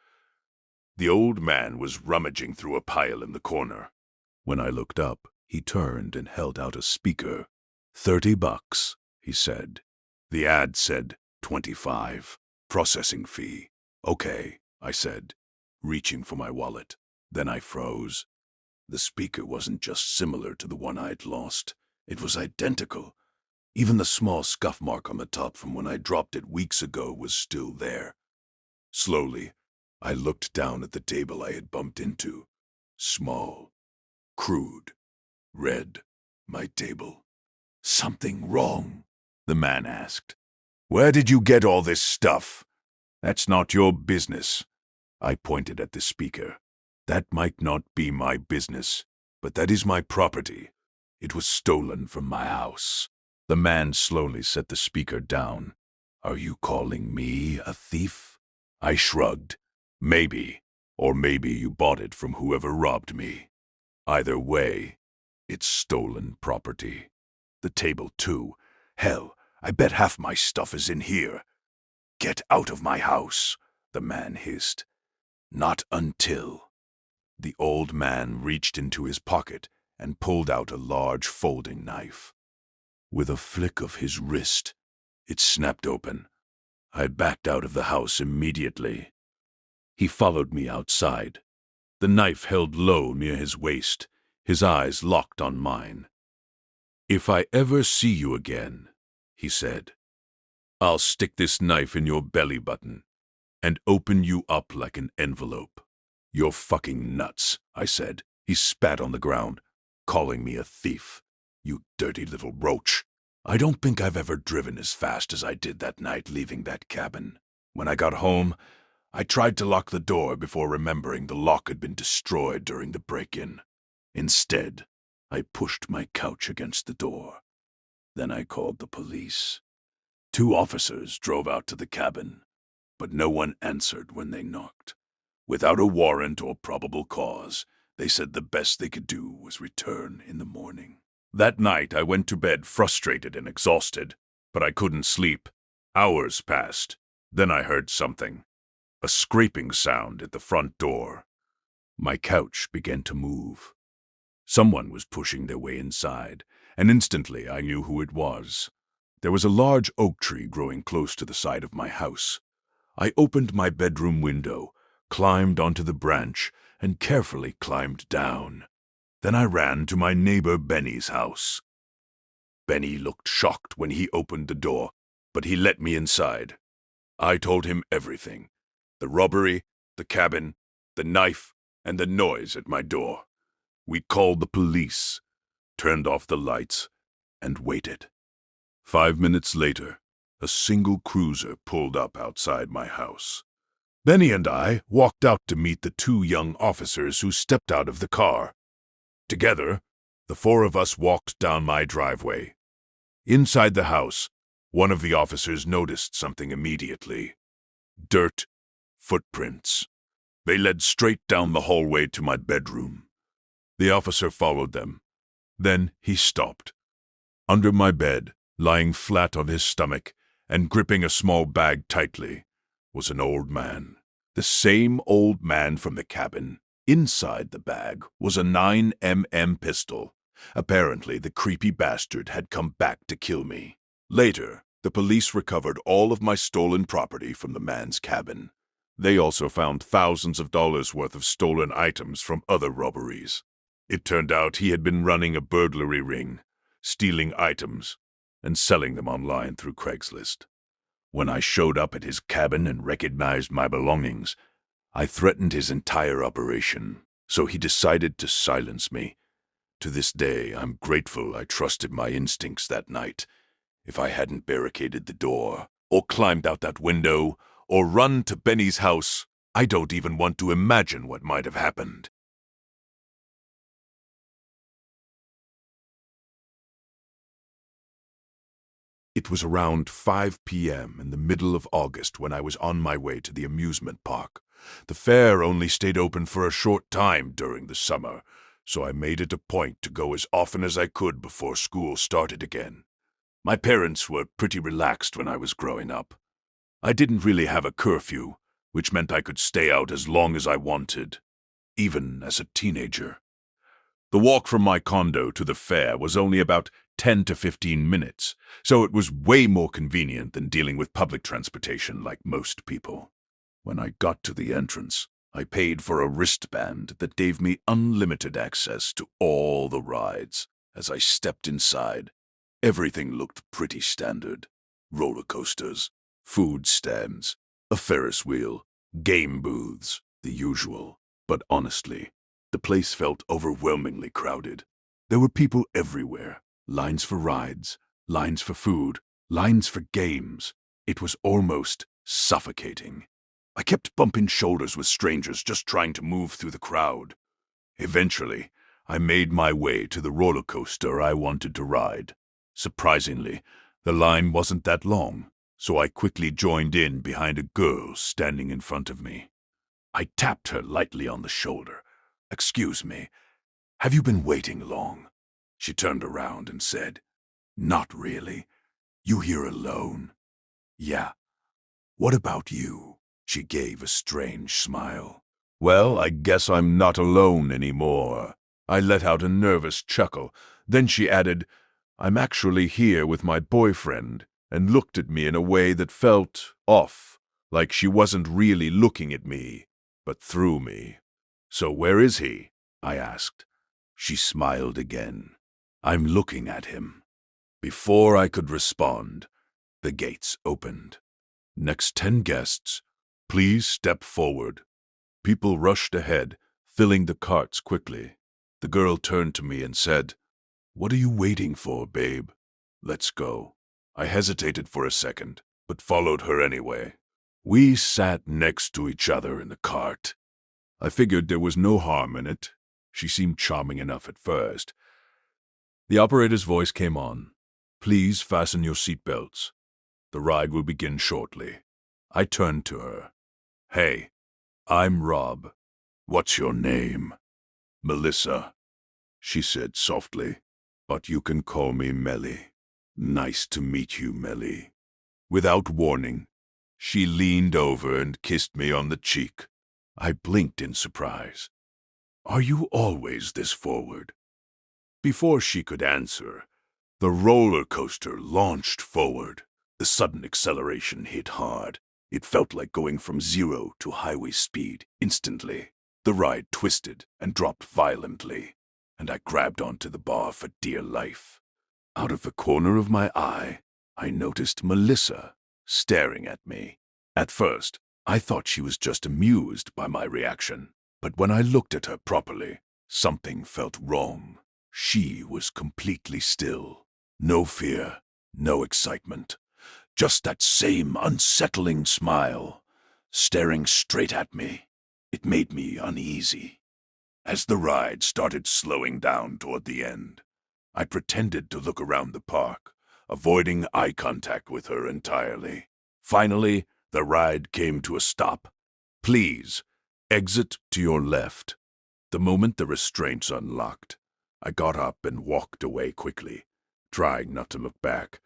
The old man was rummaging through a pile in the corner. When I looked up, he turned and held out a speaker. $30, he said. The ad said 25. Processing fee. Okay, I said, reaching for my wallet. Then I froze. The speaker wasn't just similar to the one I'd lost. It was identical. Even the small scuff mark on the top from when I dropped it weeks ago was still there. Slowly, I looked down at the table I had bumped into. Small, crude, red, my table. "Something wrong?" the man asked. "Where did you get all this stuff?" "That's not your business." I pointed at the speaker. "That might not be my business, but that is my property. It was stolen from my house." The man slowly set the speaker down. "Are you calling me a thief?" I shrugged. "Maybe, or maybe you bought it from whoever robbed me. Either way, it's stolen property. The table, too. Hell, I bet half my stuff is in here." "Get out of my house," the man hissed. "Not until." The old man reached into his pocket and pulled out a large folding knife. With a flick of his wrist, it snapped open. I backed out of the house immediately. He followed me outside, the knife held low near his waist, his eyes locked on mine. "If I ever see you again," he said, "I'll stick this knife in your belly button and open you up like an envelope." "You're fucking nuts," I said. He spat on the ground, calling me a thief. "You dirty little roach." I don't think I've ever driven as fast as I did that night leaving that cabin. When I got home, I tried to lock the door before remembering the lock had been destroyed during the break-in. Instead, I pushed my couch against the door. Then I called the police. 2 officers drove out to the cabin, but no one answered when they knocked. Without a warrant or probable cause, they said the best they could do was return in the morning. That night, I went to bed frustrated and exhausted, but I couldn't sleep. Hours passed. Then I heard something. A scraping sound at the front door. My couch began to move. Someone was pushing their way inside, and instantly I knew who it was. There was a large oak tree growing close to the side of my house. I opened my bedroom window, climbed onto the branch, and carefully climbed down. Then I ran to my neighbor Benny's house. Benny looked shocked when he opened the door, but he let me inside. I told him everything. The robbery, the cabin, the knife, and the noise at my door. We called the police, turned off the lights, and waited. 5 minutes later, a single cruiser pulled up outside my house. Benny and I walked out to meet the 2 young officers who stepped out of the car. Together, the 4 of us walked down my driveway. Inside the house, one of the officers noticed something immediately. Dirt, footprints. They led straight down the hallway to my bedroom. The officer followed them. Then he stopped. Under my bed, lying flat on his stomach and gripping a small bag tightly, was an old man. The same old man from the cabin. Inside the bag was a 9mm pistol. Apparently, the creepy bastard had come back to kill me. Later, the police recovered all of my stolen property from the man's cabin. They also found thousands of dollars worth of stolen items from other robberies. It turned out he had been running a burglary ring, stealing items, and selling them online through Craigslist. When I showed up at his cabin and recognized my belongings, I threatened his entire operation, so he decided to silence me. To this day, I'm grateful I trusted my instincts that night. If I hadn't barricaded the door, or climbed out that window, or run to Benny's house, I don't even want to imagine what might have happened. It was around 5 p.m. in the middle of August when I was on my way to the amusement park. The fair only stayed open for a short time during the summer, so I made it a point to go as often as I could before school started again. My parents were pretty relaxed when I was growing up. I didn't really have a curfew, which meant I could stay out as long as I wanted, even as a teenager. The walk from my condo to the fair was only about 10 to 15 minutes, so it was way more convenient than dealing with public transportation like most people. When I got to the entrance, I paid for a wristband that gave me unlimited access to all the rides. As I stepped inside, everything looked pretty standard. Roller coasters, food stands, a Ferris wheel, game booths, the usual. But honestly, the place felt overwhelmingly crowded. There were people everywhere. Lines for rides, lines for food, lines for games. It was almost suffocating. I kept bumping shoulders with strangers just trying to move through the crowd. Eventually, I made my way to the roller coaster I wanted to ride. Surprisingly, the line wasn't that long, so I quickly joined in behind a girl standing in front of me. I tapped her lightly on the shoulder. "Excuse me, have you been waiting long?" She turned around and said, "Not really. You here alone?" "Yeah. What about you?" She gave a strange smile. "Well, I guess I'm not alone anymore." I let out a nervous chuckle. Then she added, "I'm actually here with my boyfriend," and looked at me in a way that felt off, like she wasn't really looking at me, but through me. "So where is he?" I asked. She smiled again. "I'm looking at him." Before I could respond, the gates opened. "Next 10 guests, please step forward." People rushed ahead, filling the carts quickly. The girl turned to me and said, "What are you waiting for, babe?" Let's go. I hesitated for a second, but followed her anyway. We sat next to each other in the cart. I figured there was no harm in it. She seemed charming enough at first. The operator's voice came on. Please fasten your seatbelts. The ride will begin shortly. I turned to her. Hey, I'm Rob. What's your name? Melissa, she said softly. But you can call me Melly. Nice to meet you, Melly. Without warning, she leaned over and kissed me on the cheek. I blinked in surprise. Are you always this forward? Before she could answer, the roller coaster launched forward. The sudden acceleration hit hard. It felt like going from 0 to highway speed instantly. The ride twisted and dropped violently, and I grabbed onto the bar for dear life. Out of the corner of my eye, I noticed Melissa staring at me. At first, I thought she was just amused by my reaction, but when I looked at her properly, something felt wrong. She was completely still. No fear, no excitement. Just that same unsettling smile, staring straight at me. It made me uneasy. As the ride started slowing down toward the end, I pretended to look around the park, avoiding eye contact with her entirely. Finally, the ride came to a stop. Please, exit to your left. The moment the restraints unlocked, I got up and walked away quickly, trying not to look back.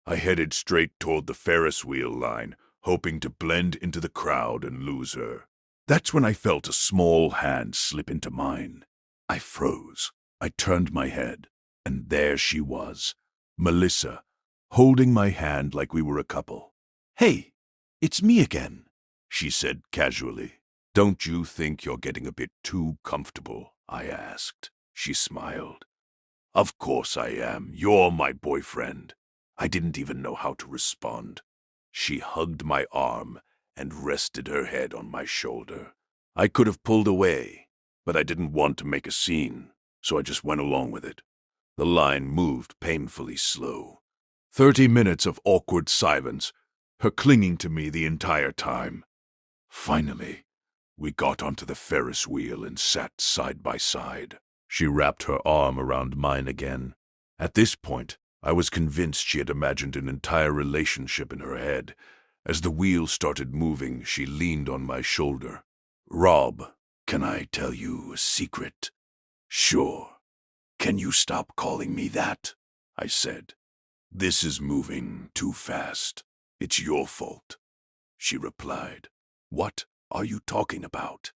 I headed straight toward the Ferris wheel line, hoping to blend into the crowd and lose her. That's when I felt a small hand slip into mine. I froze. I turned my head, and there she was, Melissa, holding my hand like we were a couple. Hey, it's me again, she said casually. Don't you think you're getting a bit too comfortable? I asked. She smiled. Of course I am. You're my boyfriend. I didn't even know how to respond. She hugged my arm and rested her head on my shoulder. I could have pulled away, but I didn't want to make a scene, so I just went along with it. The line moved painfully slow. 30 minutes of awkward silence, her clinging to me the entire time. Finally, we got onto the Ferris wheel and sat side by side. She wrapped her arm around mine again. At this point, I was convinced she had imagined an entire relationship in her head. As the wheel started moving, she leaned on my shoulder. Rob, can I tell you a secret? Sure. Can you stop calling me that? I said. This is moving too fast. It's your fault. She replied. What are you talking about?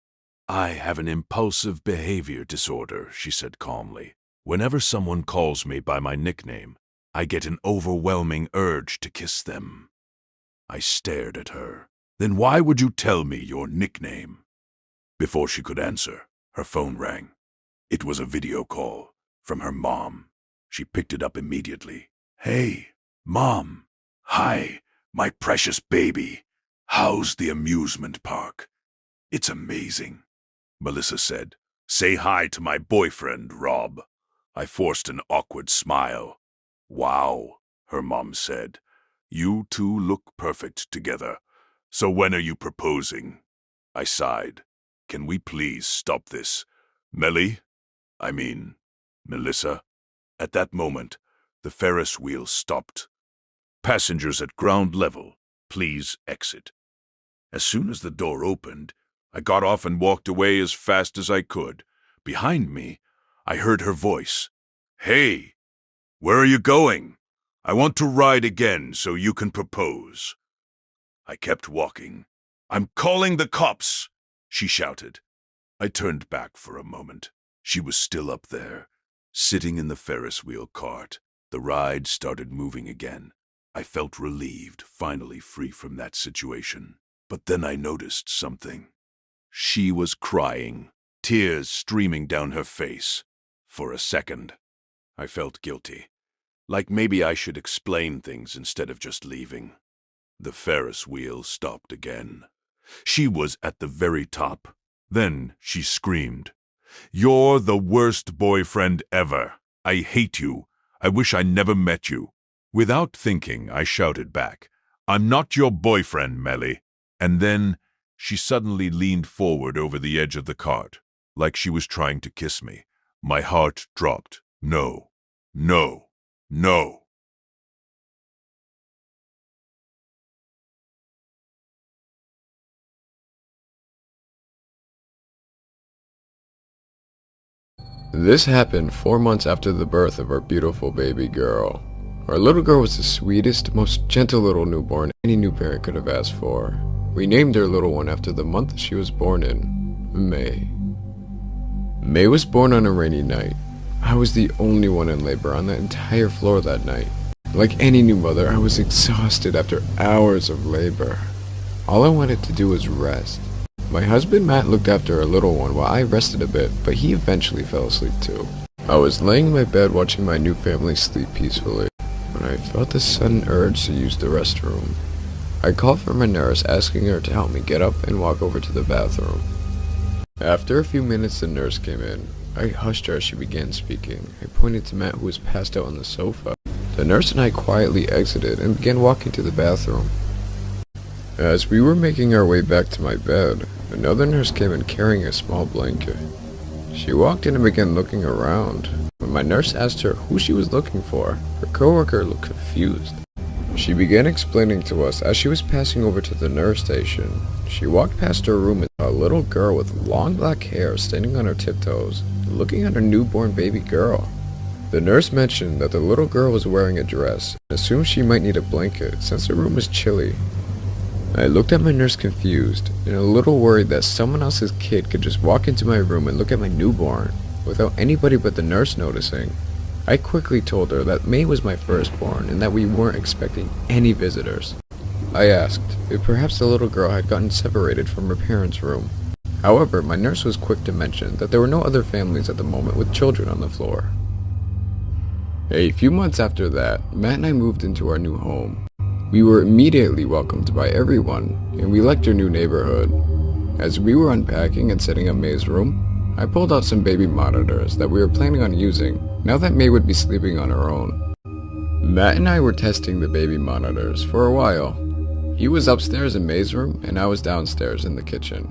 I have an impulsive behavior disorder, she said calmly. Whenever someone calls me by my nickname, I get an overwhelming urge to kiss them. I stared at her. Then why would you tell me your nickname? Before she could answer, her phone rang. It was a video call from her mom. She picked it up immediately. Hey, Mom. Hi, my precious baby. How's the amusement park? It's amazing, Melissa said. Say hi to my boyfriend, Rob. I forced an awkward smile. Wow, her mom said. You two look perfect together. So when are you proposing? I sighed. Can we please stop this? Melissa? At that moment, the Ferris wheel stopped. Passengers at ground level, please exit. As soon as the door opened, I got off and walked away as fast as I could. Behind me, I heard her voice. Hey, where are you going? I want to ride again so you can propose. I kept walking. I'm calling the cops, she shouted. I turned back for a moment. She was still up there, sitting in the Ferris wheel cart. The ride started moving again. I felt relieved, finally free from that situation. But then I noticed something. She was crying, tears streaming down her face. For a second, I felt guilty. Like maybe I should explain things instead of just leaving. The Ferris wheel stopped again. She was at the very top. Then she screamed, You're the worst boyfriend ever. I hate you. I wish I never met you. Without thinking, I shouted back, "I'm not your boyfriend, Melly." And then she suddenly leaned forward over the edge of the cart, like she was trying to kiss me. My heart dropped. No, no, no. This happened 4 months after the birth of our beautiful baby girl. Our little girl was the sweetest, most gentle little newborn any new parent could have asked for. We named our little one after the month she was born in, May. May was born on a rainy night. I was the only one in labor on the entire floor that night. Like any new mother, I was exhausted after hours of labor. All I wanted to do was rest. My husband Matt looked after our little one while I rested a bit, but he eventually fell asleep too. I was laying in my bed watching my new family sleep peacefully when I felt a sudden urge to use the restroom. I called for my nurse, asking her to help me get up and walk over to the bathroom. After a few minutes, the nurse came in. I hushed her as she began speaking. I pointed to Matt, who was passed out on the sofa. The nurse and I quietly exited and began walking to the bathroom. As we were making our way back to my bed, another nurse came in carrying a small blanket. She walked in and began looking around. When my nurse asked her who she was looking for, her coworker looked confused. She began explaining to us as she was passing over to the nurse station. She walked past her room and saw a little girl with long black hair standing on her tiptoes, looking at her newborn baby girl. The nurse mentioned that the little girl was wearing a dress and assumed she might need a blanket since the room was chilly. I looked at my nurse confused and a little worried that someone else's kid could just walk into my room and look at my newborn without anybody but the nurse noticing. I quickly told her that May was my firstborn and that we weren't expecting any visitors. I asked if perhaps the little girl had gotten separated from her parents' room. However, my nurse was quick to mention that there were no other families at the moment with children on the floor. A few months after that, Matt and I moved into our new home. We were immediately welcomed by everyone, and we liked our new neighborhood. As we were unpacking and setting up May's room, I pulled out some baby monitors that we were planning on using now that May would be sleeping on her own. Matt and I were testing the baby monitors for a while. He was upstairs in May's room, and I was downstairs in the kitchen.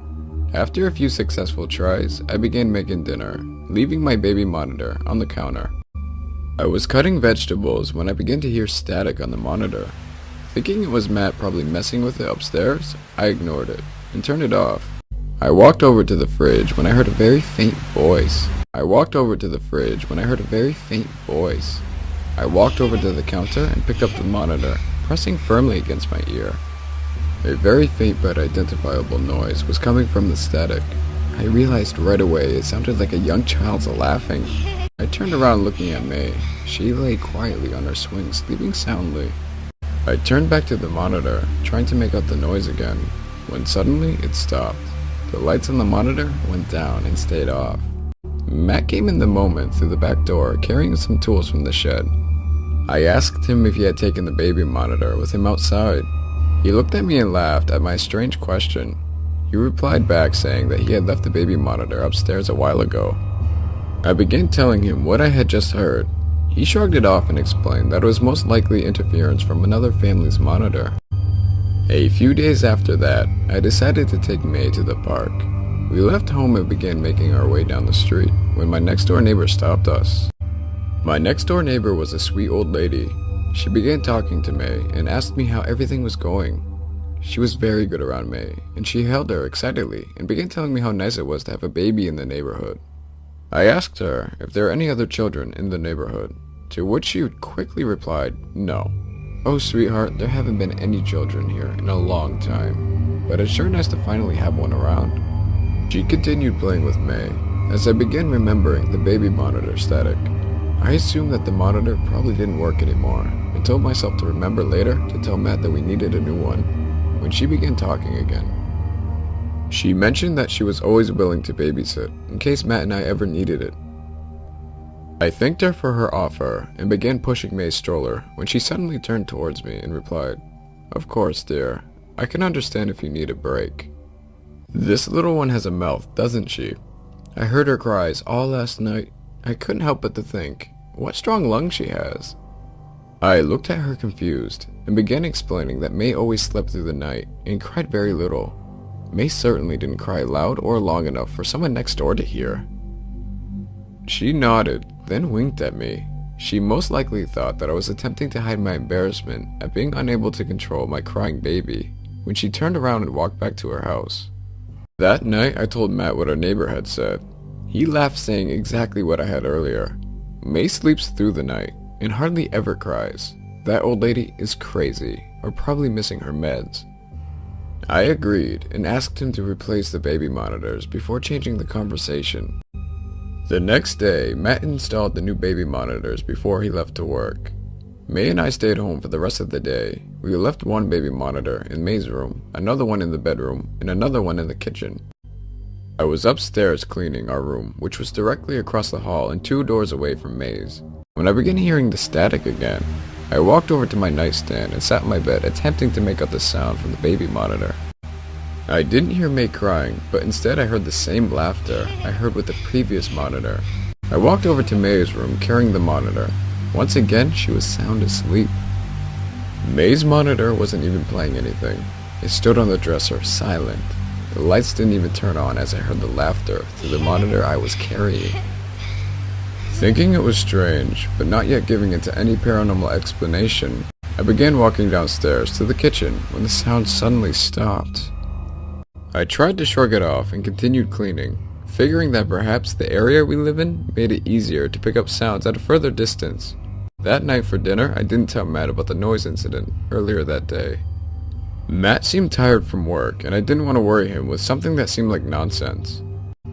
After a few successful tries, I began making dinner, leaving my baby monitor on the counter. I was cutting vegetables when I began to hear static on the monitor. Thinking it was Matt probably messing with it upstairs, I ignored it and turned it off. I walked over to the fridge when I heard a very faint voice. I walked over to the counter and picked up the monitor, pressing firmly against my ear. A very faint but identifiable noise was coming from the static. I realized right away it sounded like a young child's laughing. I turned around looking at May. She lay quietly on her swing, sleeping soundly. I turned back to the monitor, trying to make out the noise again, when suddenly it stopped. The lights on the monitor went down and stayed off. Matt came in the moment through the back door, carrying some tools from the shed. I asked him if he had taken the baby monitor with him outside. He looked at me and laughed at my strange question. He replied back saying that he had left the baby monitor upstairs a while ago. I began telling him what I had just heard. He shrugged it off and explained that it was most likely interference from another family's monitor. A few days after that, I decided to take May to the park. We left home and began making our way down the street when my next door neighbor stopped us. My next door neighbor was a sweet old lady. She began talking to May and asked me how everything was going. She was very good around May, and she held her excitedly and began telling me how nice it was to have a baby in the neighborhood. I asked her if there were any other children in the neighborhood, to which she quickly replied, no. Oh sweetheart, there haven't been any children here in a long time, but it's sure nice to finally have one around. She continued playing with May. As I began remembering the baby monitor static, I assumed that the monitor probably didn't work anymore, and told myself to remember later to tell Matt that we needed a new one. When she began talking again, she mentioned that she was always willing to babysit in case Matt and I ever needed it. I thanked her for her offer and began pushing May's stroller when she suddenly turned towards me and replied, "Of course, dear. I can understand if you need a break. This little one has a mouth, doesn't she? I heard her cries all last night. I couldn't help but to think, what strong lungs she has." I looked at her confused and began explaining that May always slept through the night and cried very little. May certainly didn't cry loud or long enough for someone next door to hear. She nodded, then winked at me. She most likely thought that I was attempting to hide my embarrassment at being unable to control my crying baby when she turned around and walked back to her house. That night, I told Matt what our neighbor had said. He laughed, saying exactly what I had earlier. May sleeps through the night and hardly ever cries. That old lady is crazy, or probably missing her meds. I agreed and asked him to replace the baby monitors before changing the conversation. The next day, Matt installed the new baby monitors before he left to work. May and I stayed home for the rest of the day. We left one baby monitor in May's room, another one in the bedroom, and another one in the kitchen. I was upstairs cleaning our room, which was directly across the hall and 2 doors away from May's. When I began hearing the static again, I walked over to my nightstand and sat in my bed attempting to make out the sound from the baby monitor. I didn't hear May crying, but instead I heard the same laughter I heard with the previous monitor. I walked over to May's room carrying the monitor. Once again, she was sound asleep. May's monitor wasn't even playing anything. It stood on the dresser, silent. The lights didn't even turn on as I heard the laughter through the monitor I was carrying. Thinking it was strange, but not yet giving it to any paranormal explanation, I began walking downstairs to the kitchen when the sound suddenly stopped. I tried to shrug it off and continued cleaning, figuring that perhaps the area we live in made it easier to pick up sounds at a further distance. That night for dinner, I didn't tell Matt about the noise incident earlier that day. Matt seemed tired from work, and I didn't want to worry him with something that seemed like nonsense.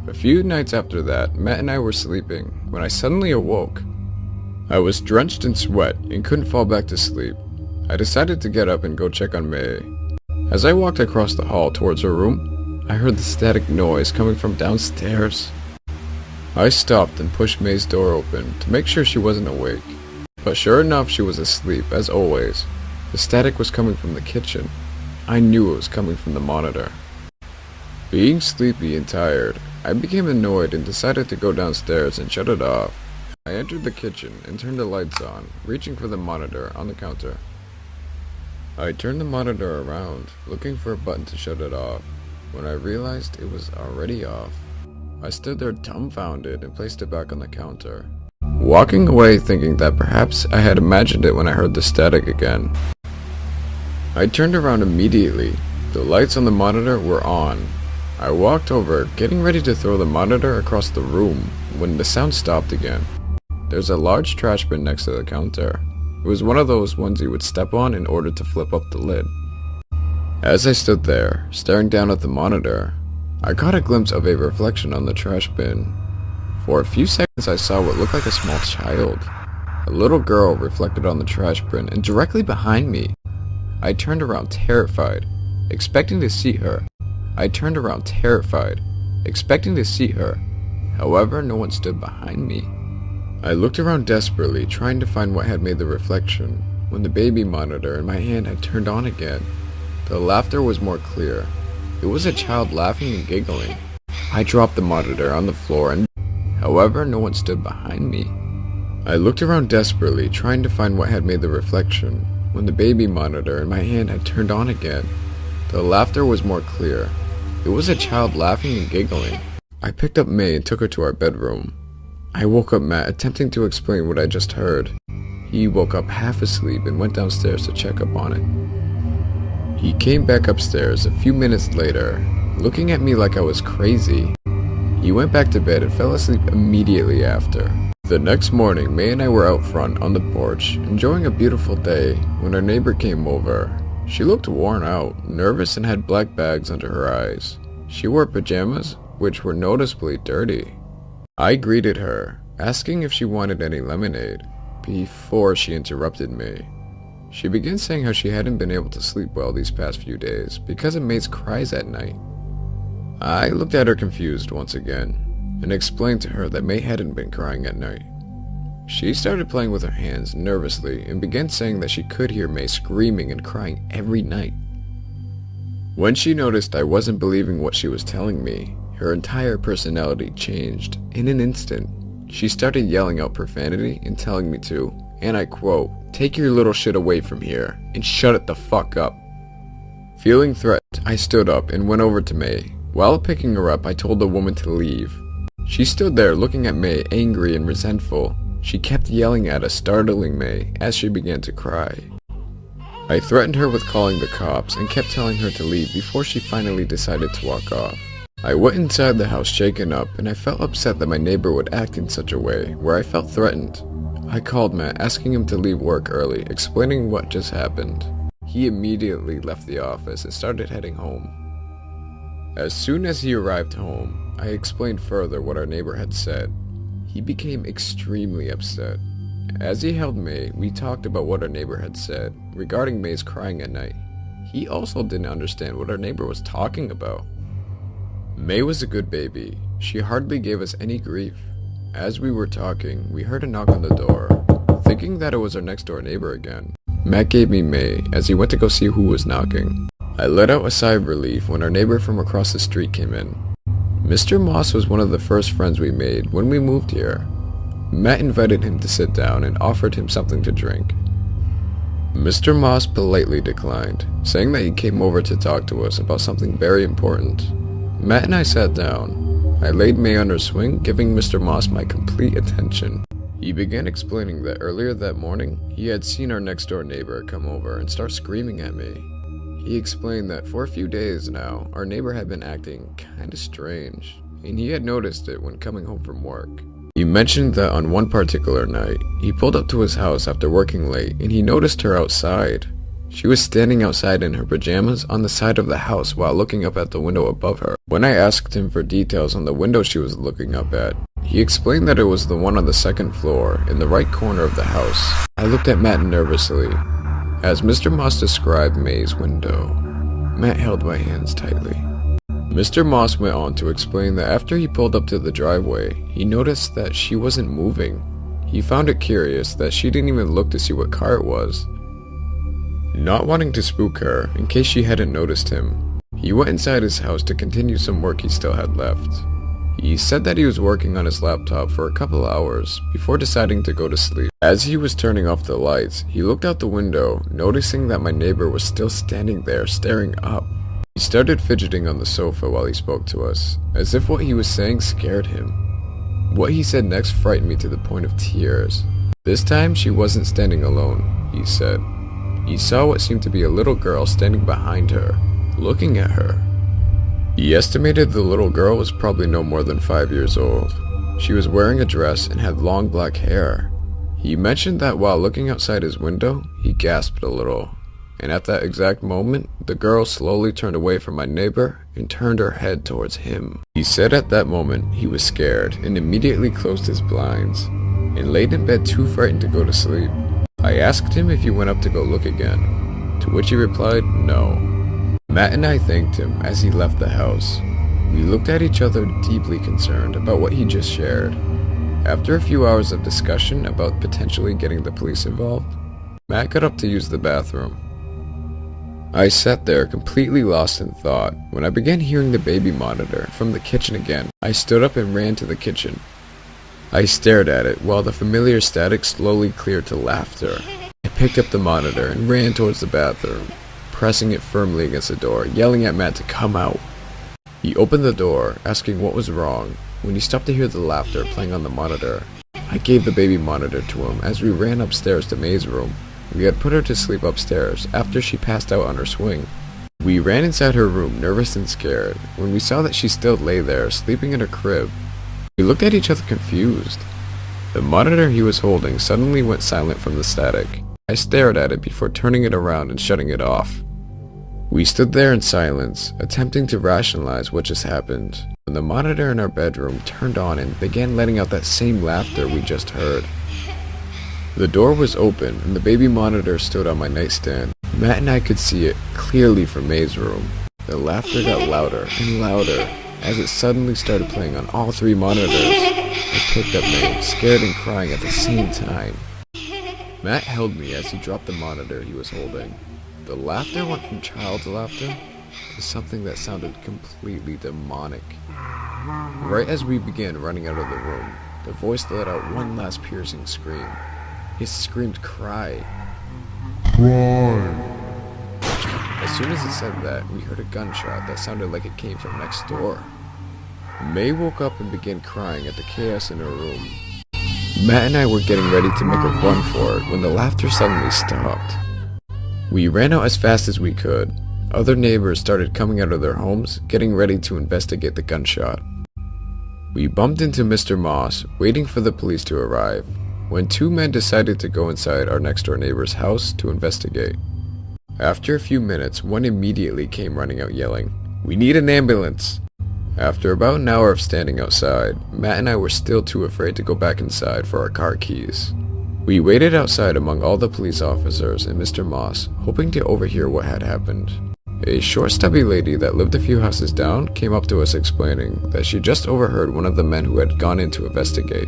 A few nights after that, Matt and I were sleeping when I suddenly awoke. I was drenched in sweat and couldn't fall back to sleep. I decided to get up and go check on May. As I walked across the hall towards her room, I heard the static noise coming from downstairs. I stopped and pushed May's door open to make sure she wasn't awake. But sure enough, she was asleep, as always. The static was coming from the kitchen. I knew it was coming from the monitor. Being sleepy and tired, I became annoyed and decided to go downstairs and shut it off. I entered the kitchen and turned the lights on, reaching for the monitor on the counter. I turned the monitor around, looking for a button to shut it off, when I realized it was already off. I stood there dumbfounded and placed it back on the counter, walking away thinking that perhaps I had imagined it when I heard the static again. I turned around immediately. The lights on the monitor were on. I walked over, getting ready to throw the monitor across the room, when the sound stopped again. There's a large trash bin next to the counter. It was one of those ones you would step on in order to flip up the lid. As I stood there, staring down at the monitor, I caught a glimpse of a reflection on the trash bin. For a few seconds I saw what looked like a small child. A little girl reflected on the trash bin and directly behind me. I turned around terrified, expecting to see her. However, no one stood behind me. I looked around desperately, trying to find what had made the reflection, when the baby monitor in my hand had turned on again. The laughter was more clear. It was a child laughing and giggling. I dropped the monitor on the floor and however, no one stood behind me. I looked around desperately, trying to find what had made the reflection, when the baby monitor in my hand had turned on again. The laughter was more clear. It was a child laughing and giggling. I picked up May and took her to our bedroom. I woke up Matt, attempting to explain what I just heard. He woke up half asleep and went downstairs to check up on it. He came back upstairs a few minutes later, looking at me like I was crazy. He went back to bed and fell asleep immediately after. The next morning, May and I were out front on the porch, enjoying a beautiful day, when our neighbor came over. She looked worn out, nervous, and had black bags under her eyes. She wore pajamas, which were noticeably dirty. I greeted her, asking if she wanted any lemonade, before she interrupted me. She began saying how she hadn't been able to sleep well these past few days because of May's cries at night. I looked at her confused once again, and explained to her that May hadn't been crying at night. She started playing with her hands nervously and began saying that she could hear May screaming and crying every night. When she noticed I wasn't believing what she was telling me, her entire personality changed in an instant. She started yelling out profanity and telling me to, and I quote, "Take your little shit away from here, and shut it the fuck up." Feeling threatened, I stood up and went over to May. While picking her up, I told the woman to leave. She stood there looking at May, angry and resentful. She kept yelling at us, startling May as she began to cry. I threatened her with calling the cops and kept telling her to leave before she finally decided to walk off. I went inside the house shaken up, and I felt upset that my neighbor would act in such a way where I felt threatened. I called Matt, asking him to leave work early, explaining what just happened. He immediately left the office and started heading home. As soon as he arrived home, I explained further what our neighbor had said. He became extremely upset. As he held May, we talked about what our neighbor had said regarding May's crying at night. He also didn't understand what our neighbor was talking about. May was a good baby. She hardly gave us any grief. As we were talking, we heard a knock on the door. Thinking that it was our next door neighbor again, Matt gave me May as he went to go see who was knocking. I let out a sigh of relief when our neighbor from across the street came in. Mr. Moss was one of the first friends we made when we moved here. Matt invited him to sit down and offered him something to drink. Mr. Moss politely declined, saying that he came over to talk to us about something very important. Matt and I sat down. I laid May on her swing, giving Mr. Moss my complete attention. He began explaining that earlier that morning, he had seen our next door neighbor come over and start screaming at me. He explained that for a few days now, our neighbor had been acting kinda strange, and he had noticed it when coming home from work. He mentioned that on one particular night, he pulled up to his house after working late and he noticed her outside. She was standing outside in her pajamas on the side of the house while looking up at the window above her. When I asked him for details on the window she was looking up at, he explained that it was the one on the second floor in the right corner of the house. I looked at Matt nervously as Mr. Moss described May's window. Matt held my hands tightly. Mr. Moss went on to explain that after he pulled up to the driveway, he noticed that she wasn't moving. He found it curious that she didn't even look to see what car it was. Not wanting to spook her, in case she hadn't noticed him, he went inside his house to continue some work he still had left. He said that he was working on his laptop for a couple hours before deciding to go to sleep. As he was turning off the lights, he looked out the window, noticing that my neighbor was still standing there staring up. He started fidgeting on the sofa while he spoke to us, as if what he was saying scared him. What he said next frightened me to the point of tears. This time she wasn't standing alone, he said. He saw what seemed to be a little girl standing behind her, looking at her. He estimated the little girl was probably no more than 5 years old. She was wearing a dress and had long black hair. He mentioned that while looking outside his window, he gasped a little. And at that exact moment, the girl slowly turned away from my neighbor and turned her head towards him. He said at that moment he was scared and immediately closed his blinds and laid in bed too frightened to go to sleep. I asked him if he went up to go look again, to which he replied no. Matt and I thanked him as he left the house. We looked at each other deeply concerned about what he just shared. After a few hours of discussion about potentially getting the police involved, Matt got up to use the bathroom. I sat there completely lost in thought when I began hearing the baby monitor from the kitchen again. I stood up and ran to the kitchen. I stared at it while the familiar static slowly cleared to laughter. I picked up the monitor and ran towards the bathroom, pressing it firmly against the door, yelling at Matt to come out. He opened the door, asking what was wrong, when he stopped to hear the laughter playing on the monitor. I gave the baby monitor to him as we ran upstairs to May's room. We had put her to sleep upstairs after she passed out on her swing. We ran inside her room, nervous and scared, when we saw that she still lay there, sleeping in her crib. We looked at each other confused. The monitor he was holding suddenly went silent from the static. I stared at it before turning it around and shutting it off. We stood there in silence, attempting to rationalize what just happened, when the monitor in our bedroom turned on and began letting out that same laughter we just heard. The door was open and the baby monitor stood on my nightstand. Matt and I could see it clearly from May's room. The laughter got louder and louder as it suddenly started playing on all three monitors. I picked up May, scared and crying at the same time. Matt held me as he dropped the monitor he was holding. The laughter went from child's laughter to something that sounded completely demonic. Right as we began running out of the room, the voice let out one last piercing scream. He screamed, "Cry." Cry. As soon as he said that, we heard a gunshot that sounded like it came from next door. May woke up and began crying at the chaos in her room. Matt and I were getting ready to make a run for it when the laughter suddenly stopped. We ran out as fast as we could. Other neighbors started coming out of their homes, getting ready to investigate the gunshot. We bumped into Mr. Moss, waiting for the police to arrive, when two men decided to go inside our next-door neighbor's house to investigate. After a few minutes, one immediately came running out yelling, "We need an ambulance!" After about an hour of standing outside, Matt and I were still too afraid to go back inside for our car keys. We waited outside among all the police officers and Mr. Moss, hoping to overhear what had happened. A short stubby lady that lived a few houses down came up to us explaining that she just overheard one of the men who had gone in to investigate.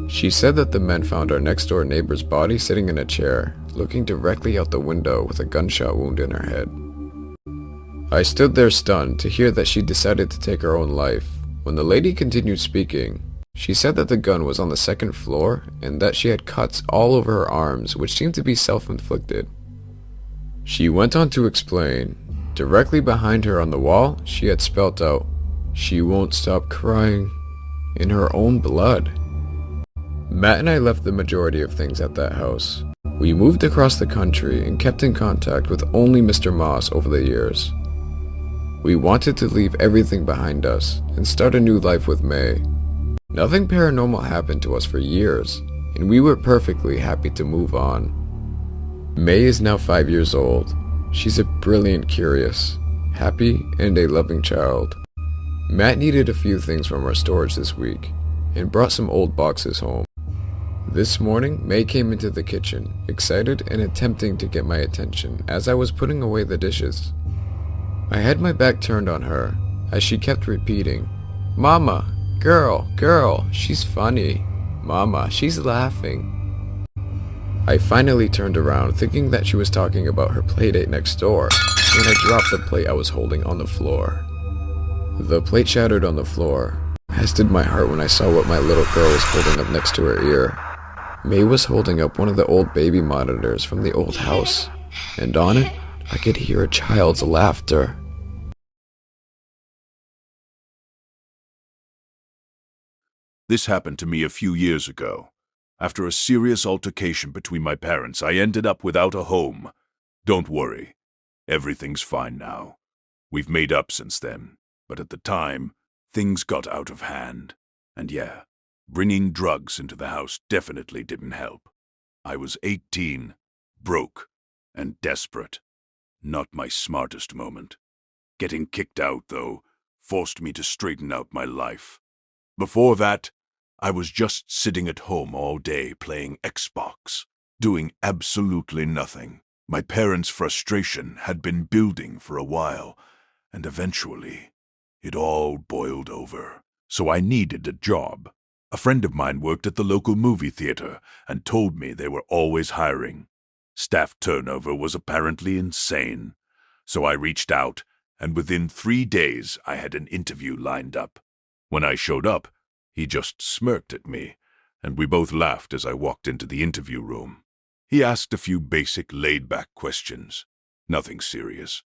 She said that the men found our next door neighbor's body sitting in a chair, looking directly out the window with a gunshot wound in her head. I stood there stunned to hear that she decided to take her own life. When the lady continued speaking, she said that the gun was on the second floor and that she had cuts all over her arms which seemed to be self-inflicted. She went on to explain, directly behind her on the wall, she had spelt out, "She won't stop crying," in her own blood. Matt and I left the majority of things at that house. We moved across the country and kept in contact with only Mr. Moss over the years. We wanted to leave everything behind us and start a new life with May. Nothing paranormal happened to us for years, and we were perfectly happy to move on. May is now 5 years old. She's a brilliant, curious, happy, and a loving child. Matt needed a few things from our storage this week and brought some old boxes home. This morning, May came into the kitchen, excited and attempting to get my attention as I was putting away the dishes. I had my back turned on her as she kept repeating, "Mama, girl, she's funny. Mama, she's laughing." I finally turned around thinking that she was talking about her playdate next door when I dropped the plate I was holding on the floor. The plate shattered on the floor, as did my heart when I saw what my little girl was holding up next to her ear. May was holding up one of the old baby monitors from the old house, and on it, I could hear a child's laughter. This happened to me a few years ago. After a serious altercation between my parents, I ended up without a home. Don't worry. Everything's fine now. We've made up since then, but at the time, things got out of hand. And yeah, bringing drugs into the house definitely didn't help. I was 18, broke, and desperate. Not my smartest moment. Getting kicked out, though, forced me to straighten out my life. Before that, I was just sitting at home all day playing Xbox, doing absolutely nothing. My parents' frustration had been building for a while, and eventually, it all boiled over. So I needed a job. A friend of mine worked at the local movie theater and told me they were always hiring. Staff turnover was apparently insane. So I reached out, and within 3 days I had an interview lined up. When I showed up, he just smirked at me, and we both laughed as I walked into the interview room. He asked a few basic laid-back questions. Nothing serious.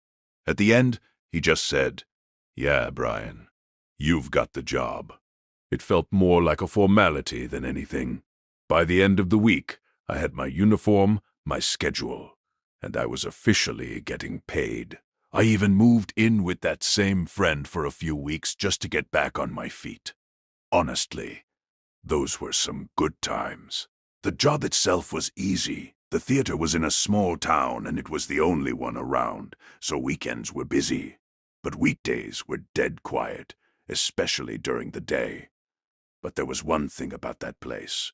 At the end, he just said, "Yeah, Brian, you've got the job." It felt more like a formality than anything. By the end of the week, I had my uniform, my schedule, and I was officially getting paid. I even moved in with that same friend for a few weeks just to get back on my feet. Honestly, those were some good times. The job itself was easy. The theater was in a small town and it was the only one around, so weekends were busy. But weekdays were dead quiet, especially during the day. But there was one thing about that place.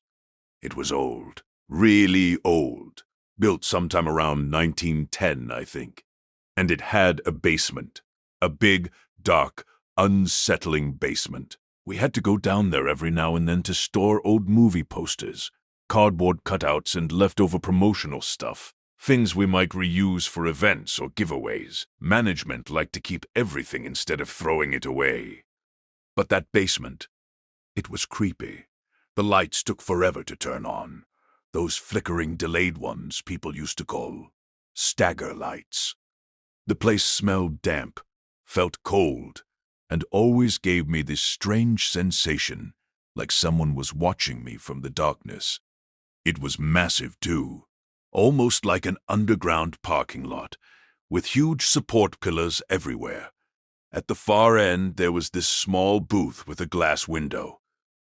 It was old, really old, built sometime around 1910, I think. And it had a basement, a big, dark, unsettling basement. We had to go down there every now and then to store old movie posters, cardboard cutouts and leftover promotional stuff, things we might reuse for events or giveaways. Management liked to keep everything instead of throwing it away. But that basement, it was creepy. The lights took forever to turn on. Those flickering delayed ones people used to call stagger lights. The place smelled damp, felt cold, and always gave me this strange sensation, like someone was watching me from the darkness. It was massive, too, almost like an underground parking lot, with huge support pillars everywhere. At the far end, there was this small booth with a glass window.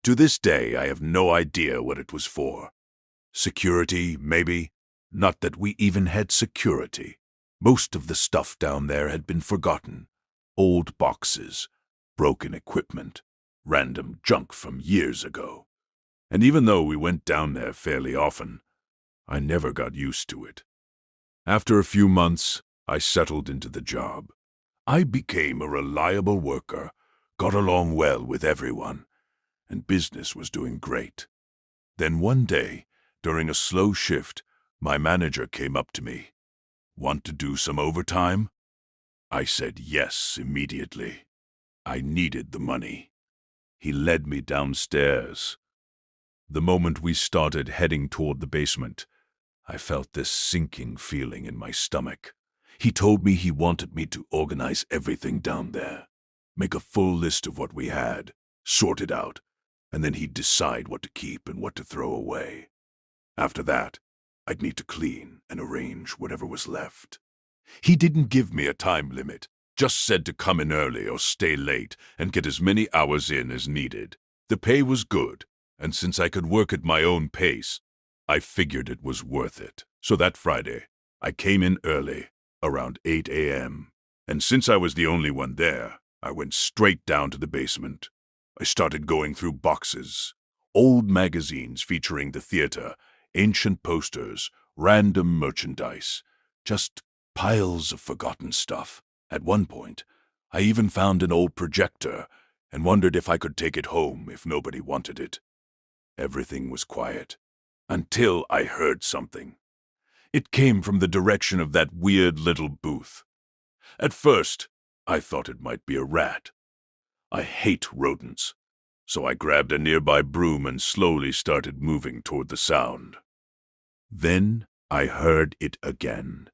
To this day, I have no idea what it was for. Security, maybe? Not that we even had security. Most of the stuff down there had been forgotten. Old boxes, broken equipment, random junk from years ago. And even though we went down there fairly often, I never got used to it. After a few months, I settled into the job. I became a reliable worker, got along well with everyone, and business was doing great. Then one day, during a slow shift, my manager came up to me. "Want to do some overtime?" I said yes immediately. I needed the money. He led me downstairs. The moment we started heading toward the basement, I felt this sinking feeling in my stomach. He told me he wanted me to organize everything down there, make a full list of what we had, sort it out, and then he'd decide what to keep and what to throw away. After that, I'd need to clean and arrange whatever was left. He didn't give me a time limit, just said to come in early or stay late and get as many hours in as needed. The pay was good, and since I could work at my own pace, I figured it was worth it. So that Friday, I came in early, around 8 a.m., and since I was the only one there, I went straight down to the basement. I started going through boxes, old magazines featuring the theater, ancient posters, random merchandise, just piles of forgotten stuff. At one point, I even found an old projector and wondered if I could take it home if nobody wanted it. Everything was quiet, until I heard something. It came from the direction of that weird little booth. At first, I thought it might be a rat. I hate rodents, so I grabbed a nearby broom and slowly started moving toward the sound. Then I heard it again,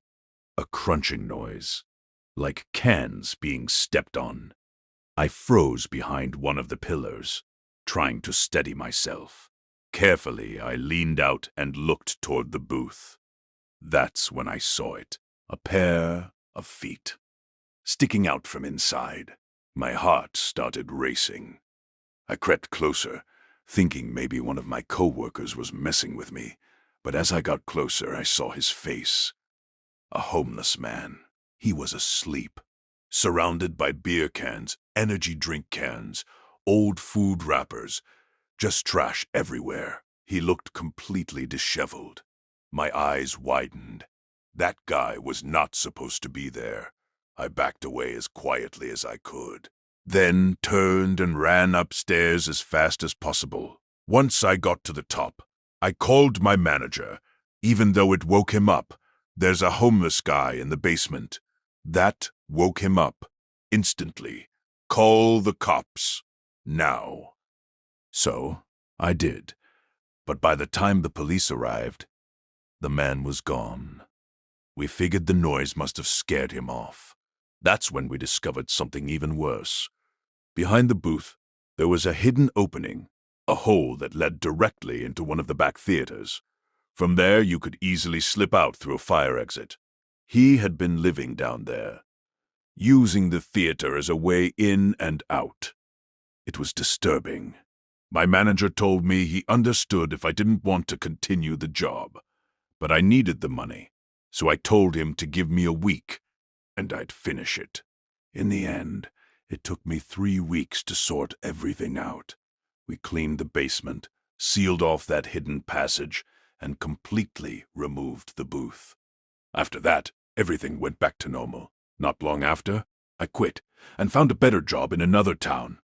a crunching noise, like cans being stepped on. I froze behind one of the pillars, trying to steady myself. Carefully, I leaned out and looked toward the booth. That's when I saw it, a pair of feet, sticking out from inside. My heart started racing. I crept closer, thinking maybe one of my co-workers was messing with me, but as I got closer, I saw his face. A homeless man. He was asleep, surrounded by beer cans, energy drink cans, old food wrappers, just trash everywhere. He looked completely disheveled. My eyes widened. That guy was not supposed to be there. I backed away as quietly as I could, then turned and ran upstairs as fast as possible. Once I got to the top, I called my manager. Even though it woke him up, there's a homeless guy in the basement. That woke him up instantly. Call the cops. Now. So I did, but by the time the police arrived, the man was gone. We figured the noise must have scared him off. That's when we discovered something even worse. Behind the booth, there was a hidden opening, a hole that led directly into one of the back theaters. From there, you could easily slip out through a fire exit. He had been living down there, using the theater as a way in and out. It was disturbing. My manager told me he understood if I didn't want to continue the job, but I needed the money, so I told him to give me a week, and I'd finish it. In the end, it took me 3 weeks to sort everything out. We cleaned the basement, sealed off that hidden passage, and completely removed the booth. After that, everything went back to normal. Not long after, I quit and found a better job in another town,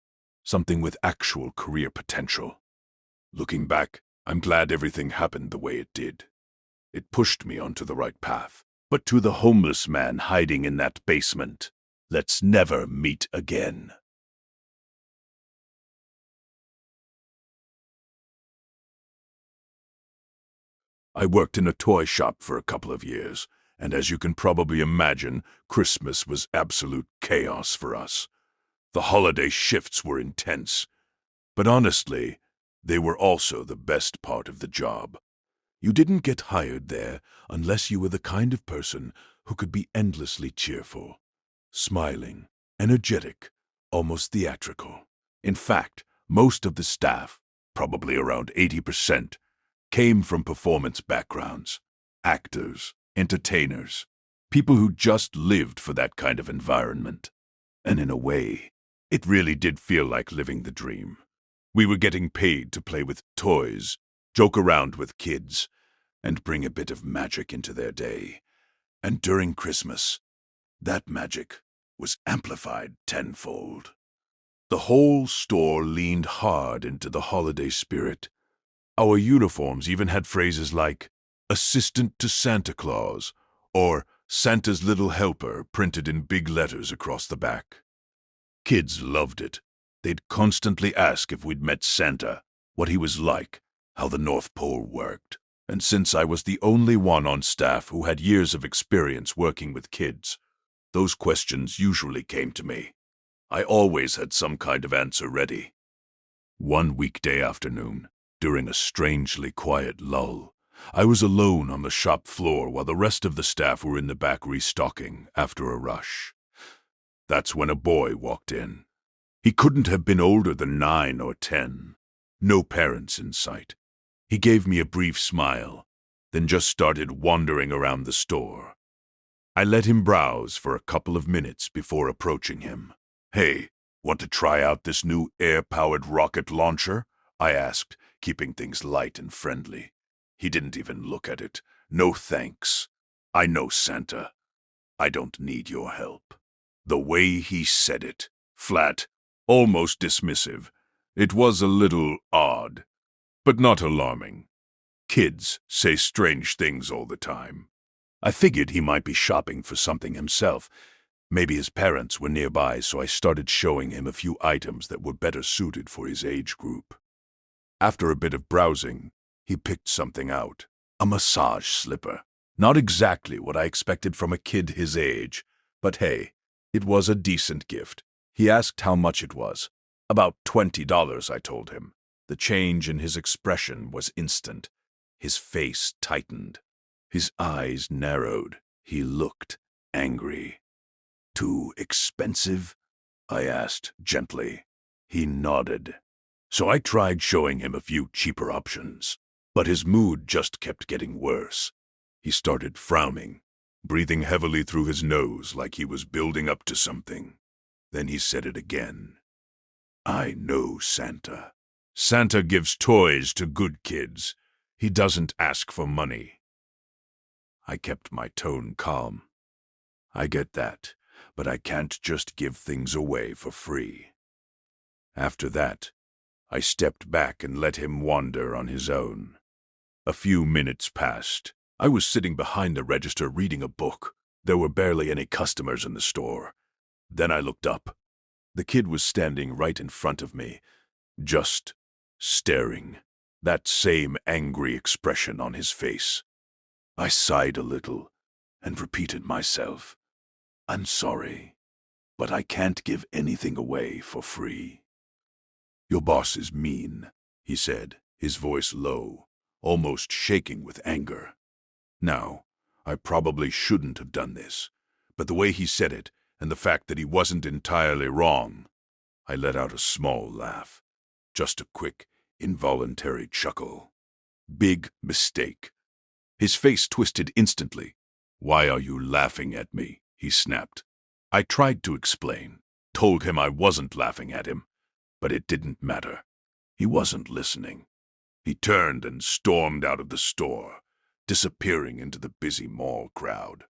something with actual career potential. Looking back, I'm glad everything happened the way it did. It pushed me onto the right path. But to the homeless man hiding in that basement, let's never meet again. I worked in a toy shop for a couple of years, and as you can probably imagine, Christmas was absolute chaos for us. The holiday shifts were intense, but honestly, they were also the best part of the job. You didn't get hired there unless you were the kind of person who could be endlessly cheerful, smiling, energetic, almost theatrical. In fact, most of the staff, probably around 80%, came from performance backgrounds, actors, entertainers, people who just lived for that kind of environment. And in a way, it really did feel like living the dream. We were getting paid to play with toys, joke around with kids, and bring a bit of magic into their day. And during Christmas, that magic was amplified tenfold. The whole store leaned hard into the holiday spirit. Our uniforms even had phrases like "Assistant to Santa Claus" or "Santa's Little Helper" printed in big letters across the back. Kids loved it. They'd constantly ask if we'd met Santa, what he was like, how the North Pole worked. And since I was the only one on staff who had years of experience working with kids, those questions usually came to me. I always had some kind of answer ready. One weekday afternoon, during a strangely quiet lull, I was alone on the shop floor while the rest of the staff were in the back restocking after a rush. That's when a boy walked in. He couldn't have been older than 9 or 10. No parents in sight. He gave me a brief smile, then just started wandering around the store. I let him browse for a couple of minutes before approaching him. "Hey, want to try out this new air-powered rocket launcher?" I asked, keeping things light and friendly. He didn't even look at it. "No thanks. I know Santa. I don't need your help." The way he said it, flat, almost dismissive, it was a little odd, but not alarming. Kids say strange things all the time. I figured he might be shopping for something himself. Maybe his parents were nearby, so I started showing him a few items that were better suited for his age group. After a bit of browsing, he picked something out. A massage slipper. Not exactly what I expected from a kid his age, but hey, it was a decent gift. He asked how much it was. About $20, I told him. The change in his expression was instant. His face tightened. His eyes narrowed. He looked angry. "Too expensive?" I asked gently. He nodded. So I tried showing him a few cheaper options, but his mood just kept getting worse. He started frowning, breathing heavily through his nose like he was building up to something. Then he said it again. "I know Santa. Santa gives toys to good kids. He doesn't ask for money." I kept my tone calm. "I get that, but I can't just give things away for free." After that, I stepped back and let him wander on his own. A few minutes passed. I was sitting behind the register reading a book. There were barely any customers in the store. Then I looked up. The kid was standing right in front of me, just staring. That same angry expression on his face. I sighed a little and repeated myself. "I'm sorry, but I can't give anything away for free." "Your boss is mean," he said, his voice low, almost shaking with anger. Now, I probably shouldn't have done this, but the way he said it, and the fact that he wasn't entirely wrong, I let out a small laugh. Just a quick, involuntary chuckle. "Big mistake." His face twisted instantly. "Why are you laughing at me?" he snapped. I tried to explain, told him I wasn't laughing at him, but it didn't matter. He wasn't listening. He turned and stormed out of the store, disappearing into the busy mall crowd.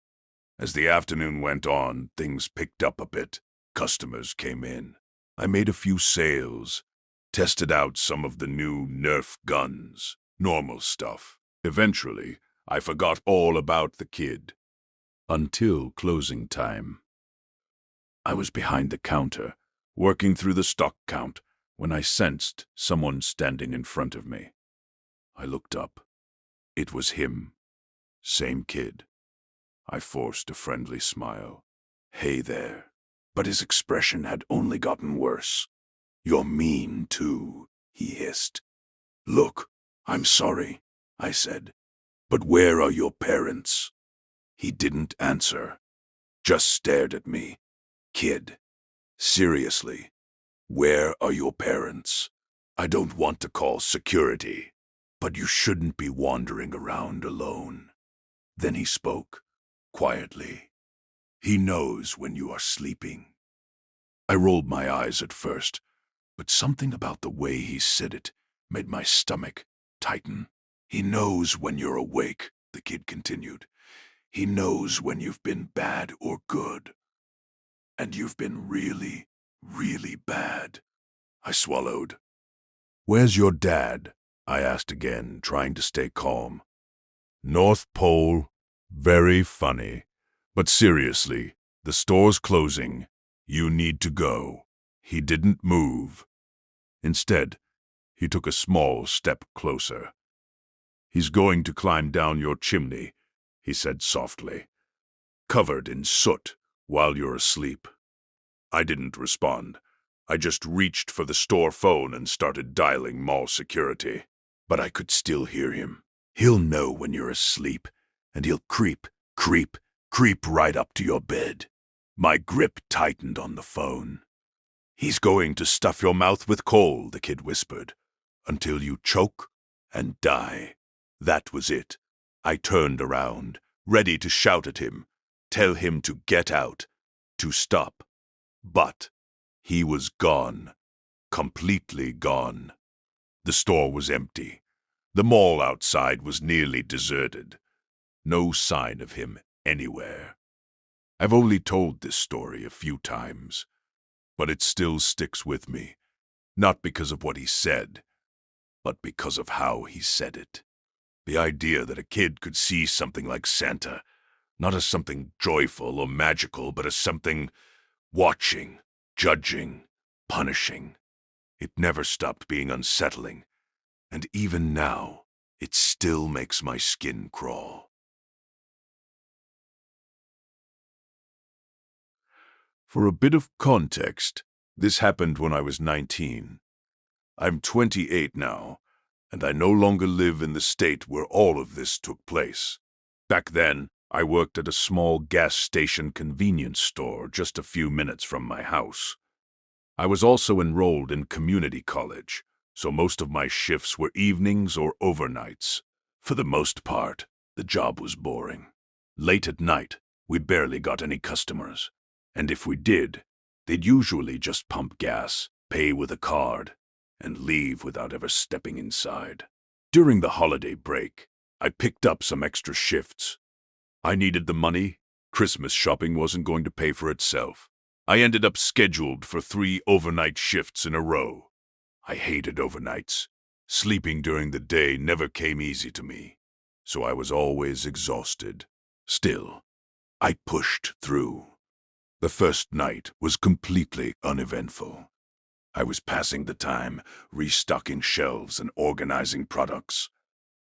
As the afternoon went on, things picked up a bit. Customers came in. I made a few sales, tested out some of the new Nerf guns, normal stuff. Eventually, I forgot all about the kid. Until closing time. I was behind the counter, working through the stock count, when I sensed someone standing in front of me. I looked up. It was him. Same kid. I forced a friendly smile. Hey there. But his expression had only gotten worse. You're mean, too, he hissed. Look, I'm sorry, I said. But where are your parents? He didn't answer, just stared at me. Kid, seriously, where are your parents? I don't want to call security, but you shouldn't be wandering around alone. Then he spoke, quietly. He knows when you are sleeping. I rolled my eyes at first, but something about the way he said it made my stomach tighten. He knows when you're awake, the kid continued. He knows when you've been bad or good. And you've been really, really bad. I swallowed. Where's your dad? I asked again, trying to stay calm. North Pole. Very funny. But seriously, the store's closing. You need to go. He didn't move. Instead, he took a small step closer. He's going to climb down your chimney, he said softly, covered in soot while you're asleep. I didn't respond. I just reached for the store phone and started dialing mall security. But I could still hear him. He'll know when you're asleep, and he'll creep right up to your bed. My grip tightened on the phone. He's going to stuff your mouth with coal, the kid whispered, until you choke and die. That was it. I turned around, ready to shout at him, tell him to get out, to stop. But he was gone, completely gone. The store was empty. The mall outside was nearly deserted. No sign of him anywhere. I've only told this story a few times, but it still sticks with me, not because of what he said, but because of how he said it. The idea that a kid could see something like Santa, not as something joyful or magical, but as something watching, judging, punishing. It never stopped being unsettling, and even now, it still makes my skin crawl. For a bit of context, this happened when I was 19. I'm 28 now, and I no longer live in the state where all of this took place. Back then, I worked at a small gas station convenience store just a few minutes from my house. I was also enrolled in community college, so most of my shifts were evenings or overnights. For the most part, the job was boring. Late at night, we barely got any customers. And if we did, they'd usually just pump gas, pay with a card, and leave without ever stepping inside. During the holiday break, I picked up some extra shifts. I needed the money. Christmas shopping wasn't going to pay for itself. I ended up scheduled for 3 overnight shifts in a row. I hated overnights. Sleeping during the day never came easy to me, so I was always exhausted. Still, I pushed through. The first night was completely uneventful. I was passing the time, restocking shelves and organizing products.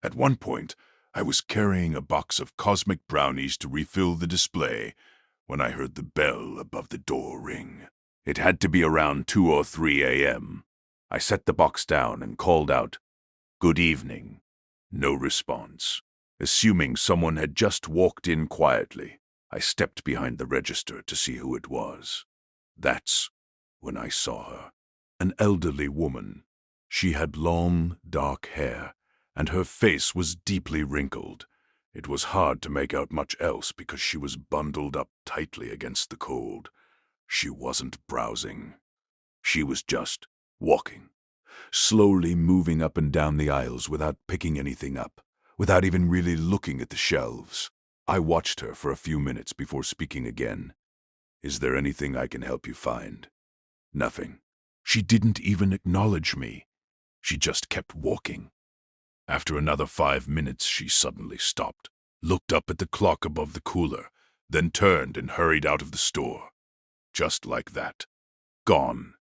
At one point, I was carrying a box of cosmic brownies to refill the display when I heard the bell above the door ring. It had to be around 2 or 3 a.m. I set the box down and called out, "Good evening." No response. Assuming someone had just walked in quietly, I stepped behind the register to see who it was. That's when I saw her. An elderly woman. She had long, dark hair, and her face was deeply wrinkled. It was hard to make out much else because she was bundled up tightly against the cold. She wasn't browsing. She was just walking, slowly moving up and down the aisles without picking anything up, without even really looking at the shelves. I watched her for a few minutes before speaking again. "Is there anything I can help you find?" Nothing. She didn't even acknowledge me. She just kept walking. After another 5 minutes, she suddenly stopped, looked up at the clock above the cooler, then turned and hurried out of the store. Just like that. Gone.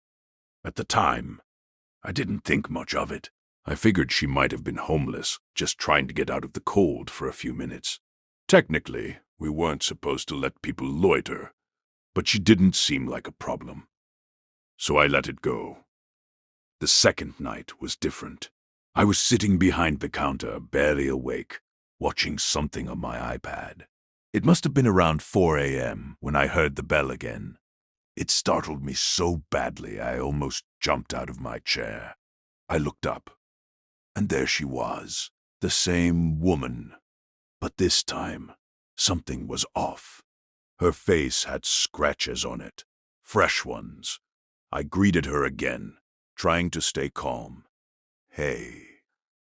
At the time, I didn't think much of it. I figured she might have been homeless, just trying to get out of the cold for a few minutes. Technically, we weren't supposed to let people loiter, but she didn't seem like a problem. So I let it go. The second night was different. I was sitting behind the counter, barely awake, watching something on my iPad. It must have been around 4 a.m. when I heard the bell again. It startled me so badly I almost jumped out of my chair. I looked up, and there she was, the same woman. But this time, something was off. Her face had scratches on it, fresh ones. I greeted her again, trying to stay calm. "Hey,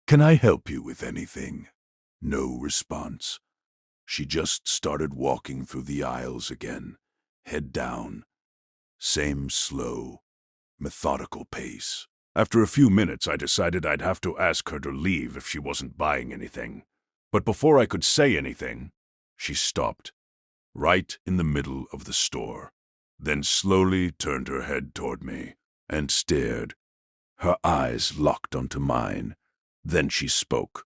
can I help you with anything?" No response. She just started walking through the aisles again, head down. Same slow, methodical pace. After a few minutes, I decided I'd have to ask her to leave if she wasn't buying anything. But before I could say anything, she stopped, right in the middle of the store, then slowly turned her head toward me and stared, her eyes locked onto mine. Then she spoke.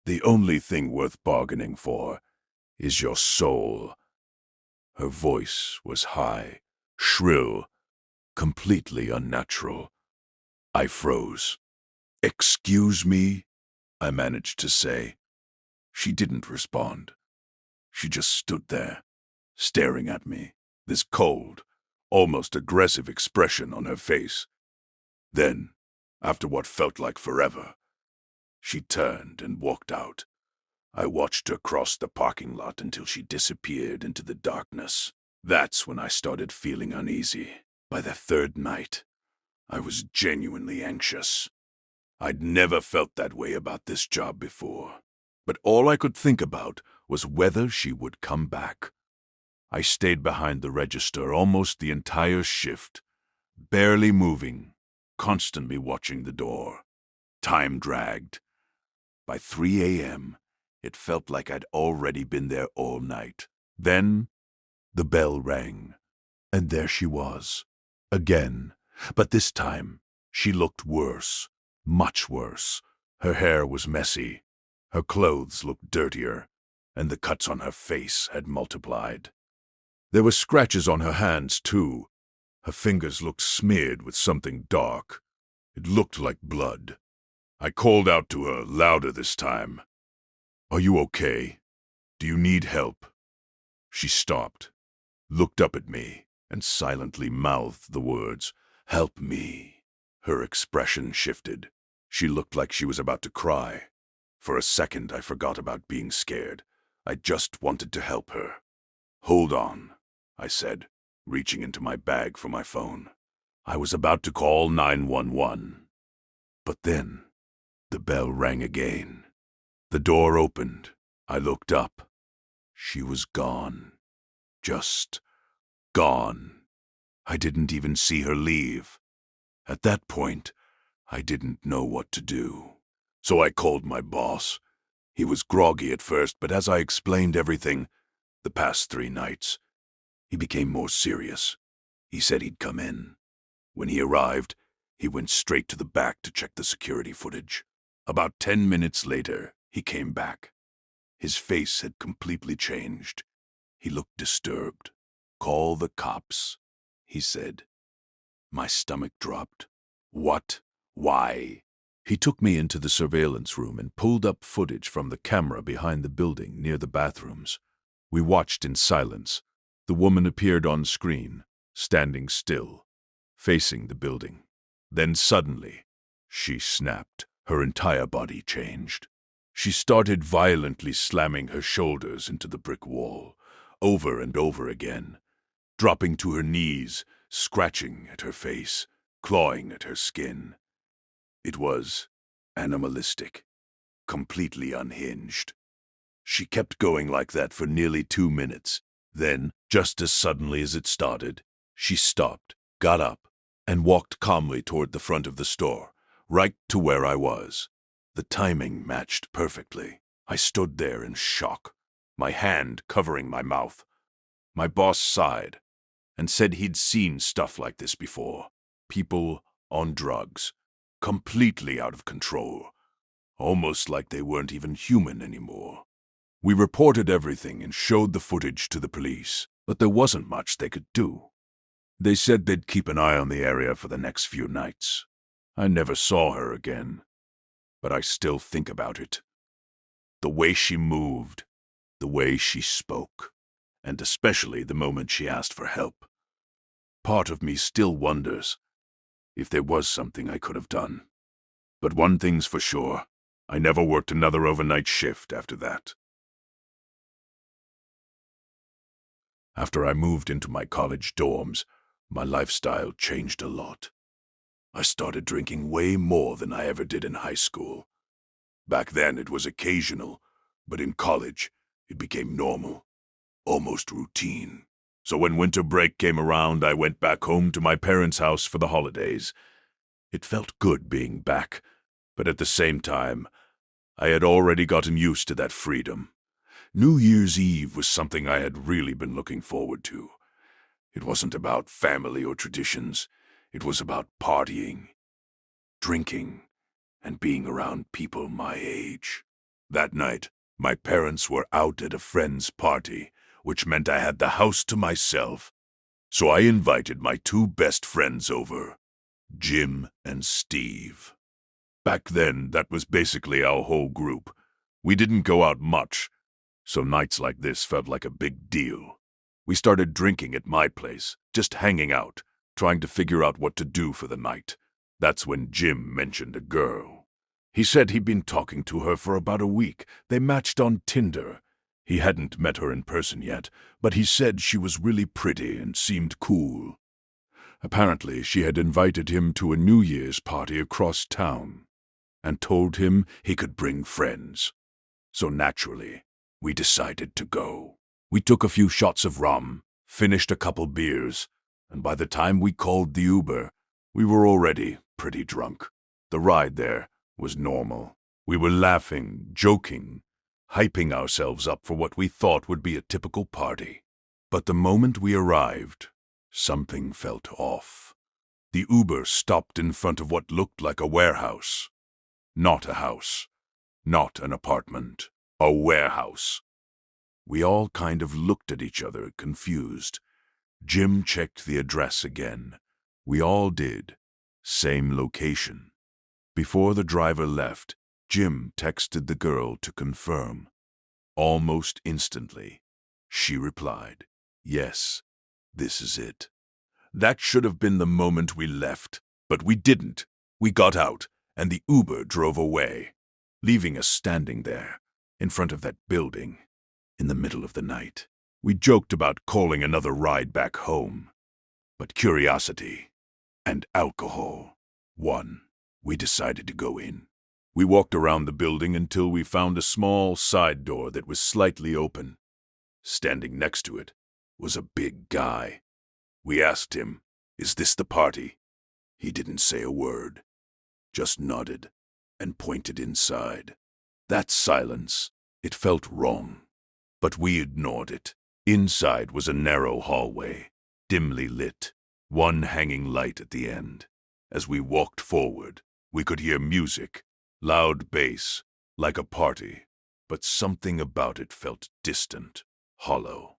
"The only thing worth bargaining for is your soul." Her voice was high, shrill, completely unnatural. I froze. "Excuse me?" I managed to say. She didn't respond. She just stood there, staring at me, this cold, almost aggressive expression on her face. Then, after what felt like forever, she turned and walked out. I watched her cross the parking lot until she disappeared into the darkness. That's when I started feeling uneasy. By the third night, I was genuinely anxious. I'd never felt that way about this job before. But all I could think about was whether she would come back. I stayed behind the register almost the entire shift, barely moving, constantly watching the door. Time dragged. By 3 a.m., it felt like I'd already been there all night. Then, the bell rang, and there she was, again. But this time, she looked worse, much worse. Her hair was messy, her clothes looked dirtier, and the cuts on her face had multiplied. There were scratches on her hands, too. Her fingers looked smeared with something dark. It looked like blood. I called out to her, louder this time. "Are you okay? Do you need help?" She stopped, looked up at me, and silently mouthed the words, "Help me." Her expression shifted. She looked like she was about to cry. For a second, I forgot about being scared. I just wanted to help her. "Hold on," I said, reaching into my bag for my phone. I was about to call 911. But then, the bell rang again. The door opened. I looked up. She was gone. Just gone. I didn't even see her leave. At that point, I didn't know what to do. So I called my boss. He was groggy at first, but as I explained everything, the past 3 nights, he became more serious. He said he'd come in. When he arrived, he went straight to the back to check the security footage. About 10 minutes later, he came back. His face had completely changed. He looked disturbed. "Call the cops," he said. My stomach dropped. What? Why? He took me into the surveillance room and pulled up footage from the camera behind the building near the bathrooms. We watched in silence. The woman appeared on screen, standing still, facing the building. Then suddenly, she snapped. Her entire body changed. She started violently slamming her shoulders into the brick wall, over and over again, dropping to her knees, scratching at her face, clawing at her skin. It was animalistic, completely unhinged. She kept going like that for nearly 2 minutes. Then, just as suddenly as it started, she stopped, got up, and walked calmly toward the front of the store, right to where I was. The timing matched perfectly. I stood there in shock, my hand covering my mouth. My boss sighed and said he'd seen stuff like this before. People on drugs, completely out of control, almost like they weren't even human anymore. We reported everything and showed the footage to the police, but there wasn't much they could do. They said they'd keep an eye on the area for the next few nights. I never saw her again, but I still think about it. The way she moved, the way she spoke, and especially the moment she asked for help. Part of me still wonders if there was something I could have done. But one thing's for sure, I never worked another overnight shift after that. After I moved into my college dorms, my lifestyle changed a lot. I started drinking way more than I ever did in high school. Back then it was occasional, but in college it became normal, almost routine. So when winter break came around, I went back home to my parents' house for the holidays. It felt good being back, but at the same time, I had already gotten used to that freedom. New Year's Eve was something I had really been looking forward to. It wasn't about family or traditions. It was about partying, drinking, and being around people my age. That night, my parents were out at a friend's party, which meant I had the house to myself. So I invited my two best friends over, Jim and Steve. Back then, that was basically our whole group. We didn't go out much, so nights like this felt like a big deal. We started drinking at my place, just hanging out, trying to figure out what to do for the night. That's when Jim mentioned a girl. He said he'd been talking to her for about a week. They matched on Tinder. He hadn't met her in person yet, but he said she was really pretty and seemed cool. Apparently, she had invited him to a New Year's party across town and told him he could bring friends. So naturally, we decided to go. We took a few shots of rum, finished a couple beers, and by the time we called the Uber, we were already pretty drunk. The ride there was normal. We were laughing, joking, hyping ourselves up for what we thought would be a typical party. But the moment we arrived, something felt off. The Uber stopped in front of what looked like a warehouse. Not a house. Not an apartment. A warehouse. We all kind of looked at each other, confused. Jim checked the address again. We all did. Same location. Before the driver left, Jim texted the girl to confirm. Almost instantly, she replied, "Yes, this is it." That should have been the moment we left, but we didn't. We got out, and the Uber drove away, leaving us standing there, in front of that building, in the middle of the night. We joked about calling another ride back home, but curiosity and alcohol won. We decided to go in. We walked around the building until we found a small side door that was slightly open. Standing next to it was a big guy. We asked him, "Is this the party?" He didn't say a word, just nodded and pointed inside. That silence, it felt wrong, but we ignored it. Inside was a narrow hallway, dimly lit, one hanging light at the end. As we walked forward, we could hear music, loud bass, like a party, but something about it felt distant, hollow.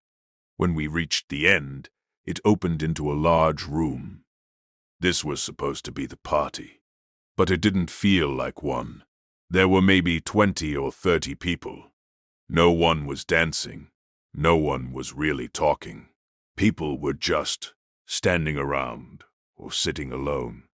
When we reached the end, it opened into a large room. This was supposed to be the party, but it didn't feel like one. There were maybe 20 or 30 people. No one was dancing. No one was really talking. People were just standing around or sitting alone,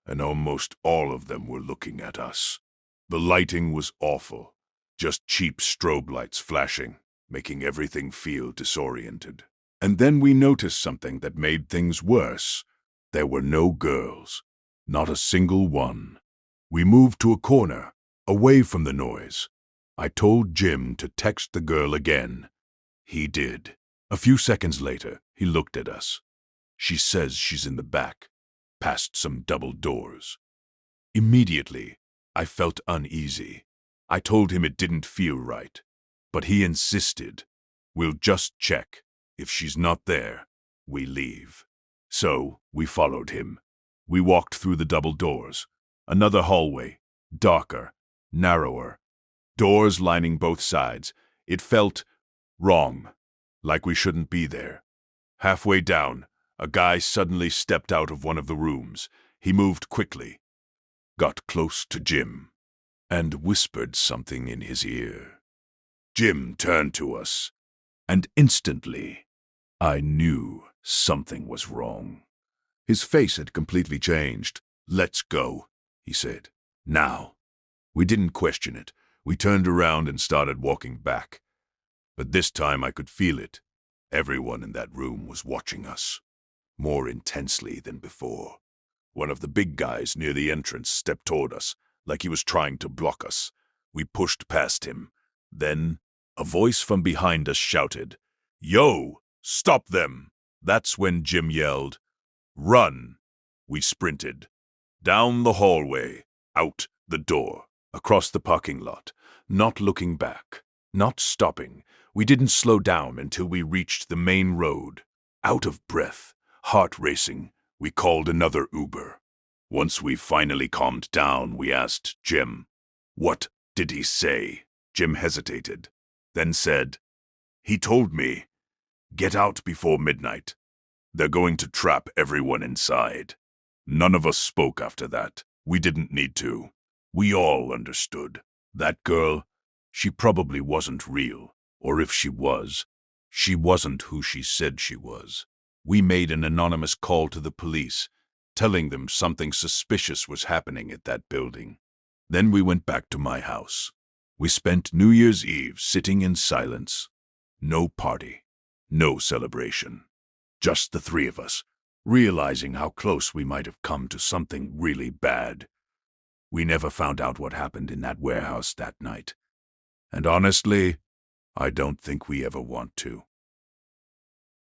and almost all of them were looking at us. The lighting was awful, just cheap strobe lights flashing, making everything feel disoriented. And then we noticed something that made things worse. There were no girls, not a single one. We moved to a corner, away from the noise. I told Jim to text the girl again. He did. A few seconds later, he looked at us. She says she's in the back, past some double doors. Immediately, I felt uneasy. I told him it didn't feel right, but he insisted. "We'll just check. If she's not there, we leave." So, we followed him. We walked through the double doors. Another hallway, darker, narrower, doors lining both sides. It felt wrong, like we shouldn't be there. Halfway down, a guy suddenly stepped out of one of the rooms. He moved quickly, got close to Jim, and whispered something in his ear. Jim turned to us, and instantly, I knew something was wrong. His face had completely changed. "Let's go," he said. "Now." We didn't question it. We turned around and started walking back. But this time I could feel it. Everyone in that room was watching us, more intensely than before. One of the big guys near the entrance stepped toward us, like he was trying to block us. We pushed past him. Then, a voice from behind us shouted, "Yo, stop them!" That's when Jim yelled, "Run!" We sprinted. Down the hallway, out the door, across the parking lot, not looking back, not stopping. We didn't slow down until we reached the main road. Out of breath, heart racing, we called another Uber. Once we finally calmed down, we asked Jim, "What did he say?" Jim hesitated, then said, "He told me, get out before midnight. They're going to trap everyone inside." None of us spoke after that. We didn't need to. We all understood. That girl, she probably wasn't real. Or if she was, she wasn't who she said she was. We made an anonymous call to the police, telling them something suspicious was happening at that building. Then we went back to my house. We spent New Year's Eve sitting in silence. No party, no celebration. Just the three of us, realizing how close we might have come to something really bad. We never found out what happened in that warehouse that night. And honestly, I don't think we ever want to.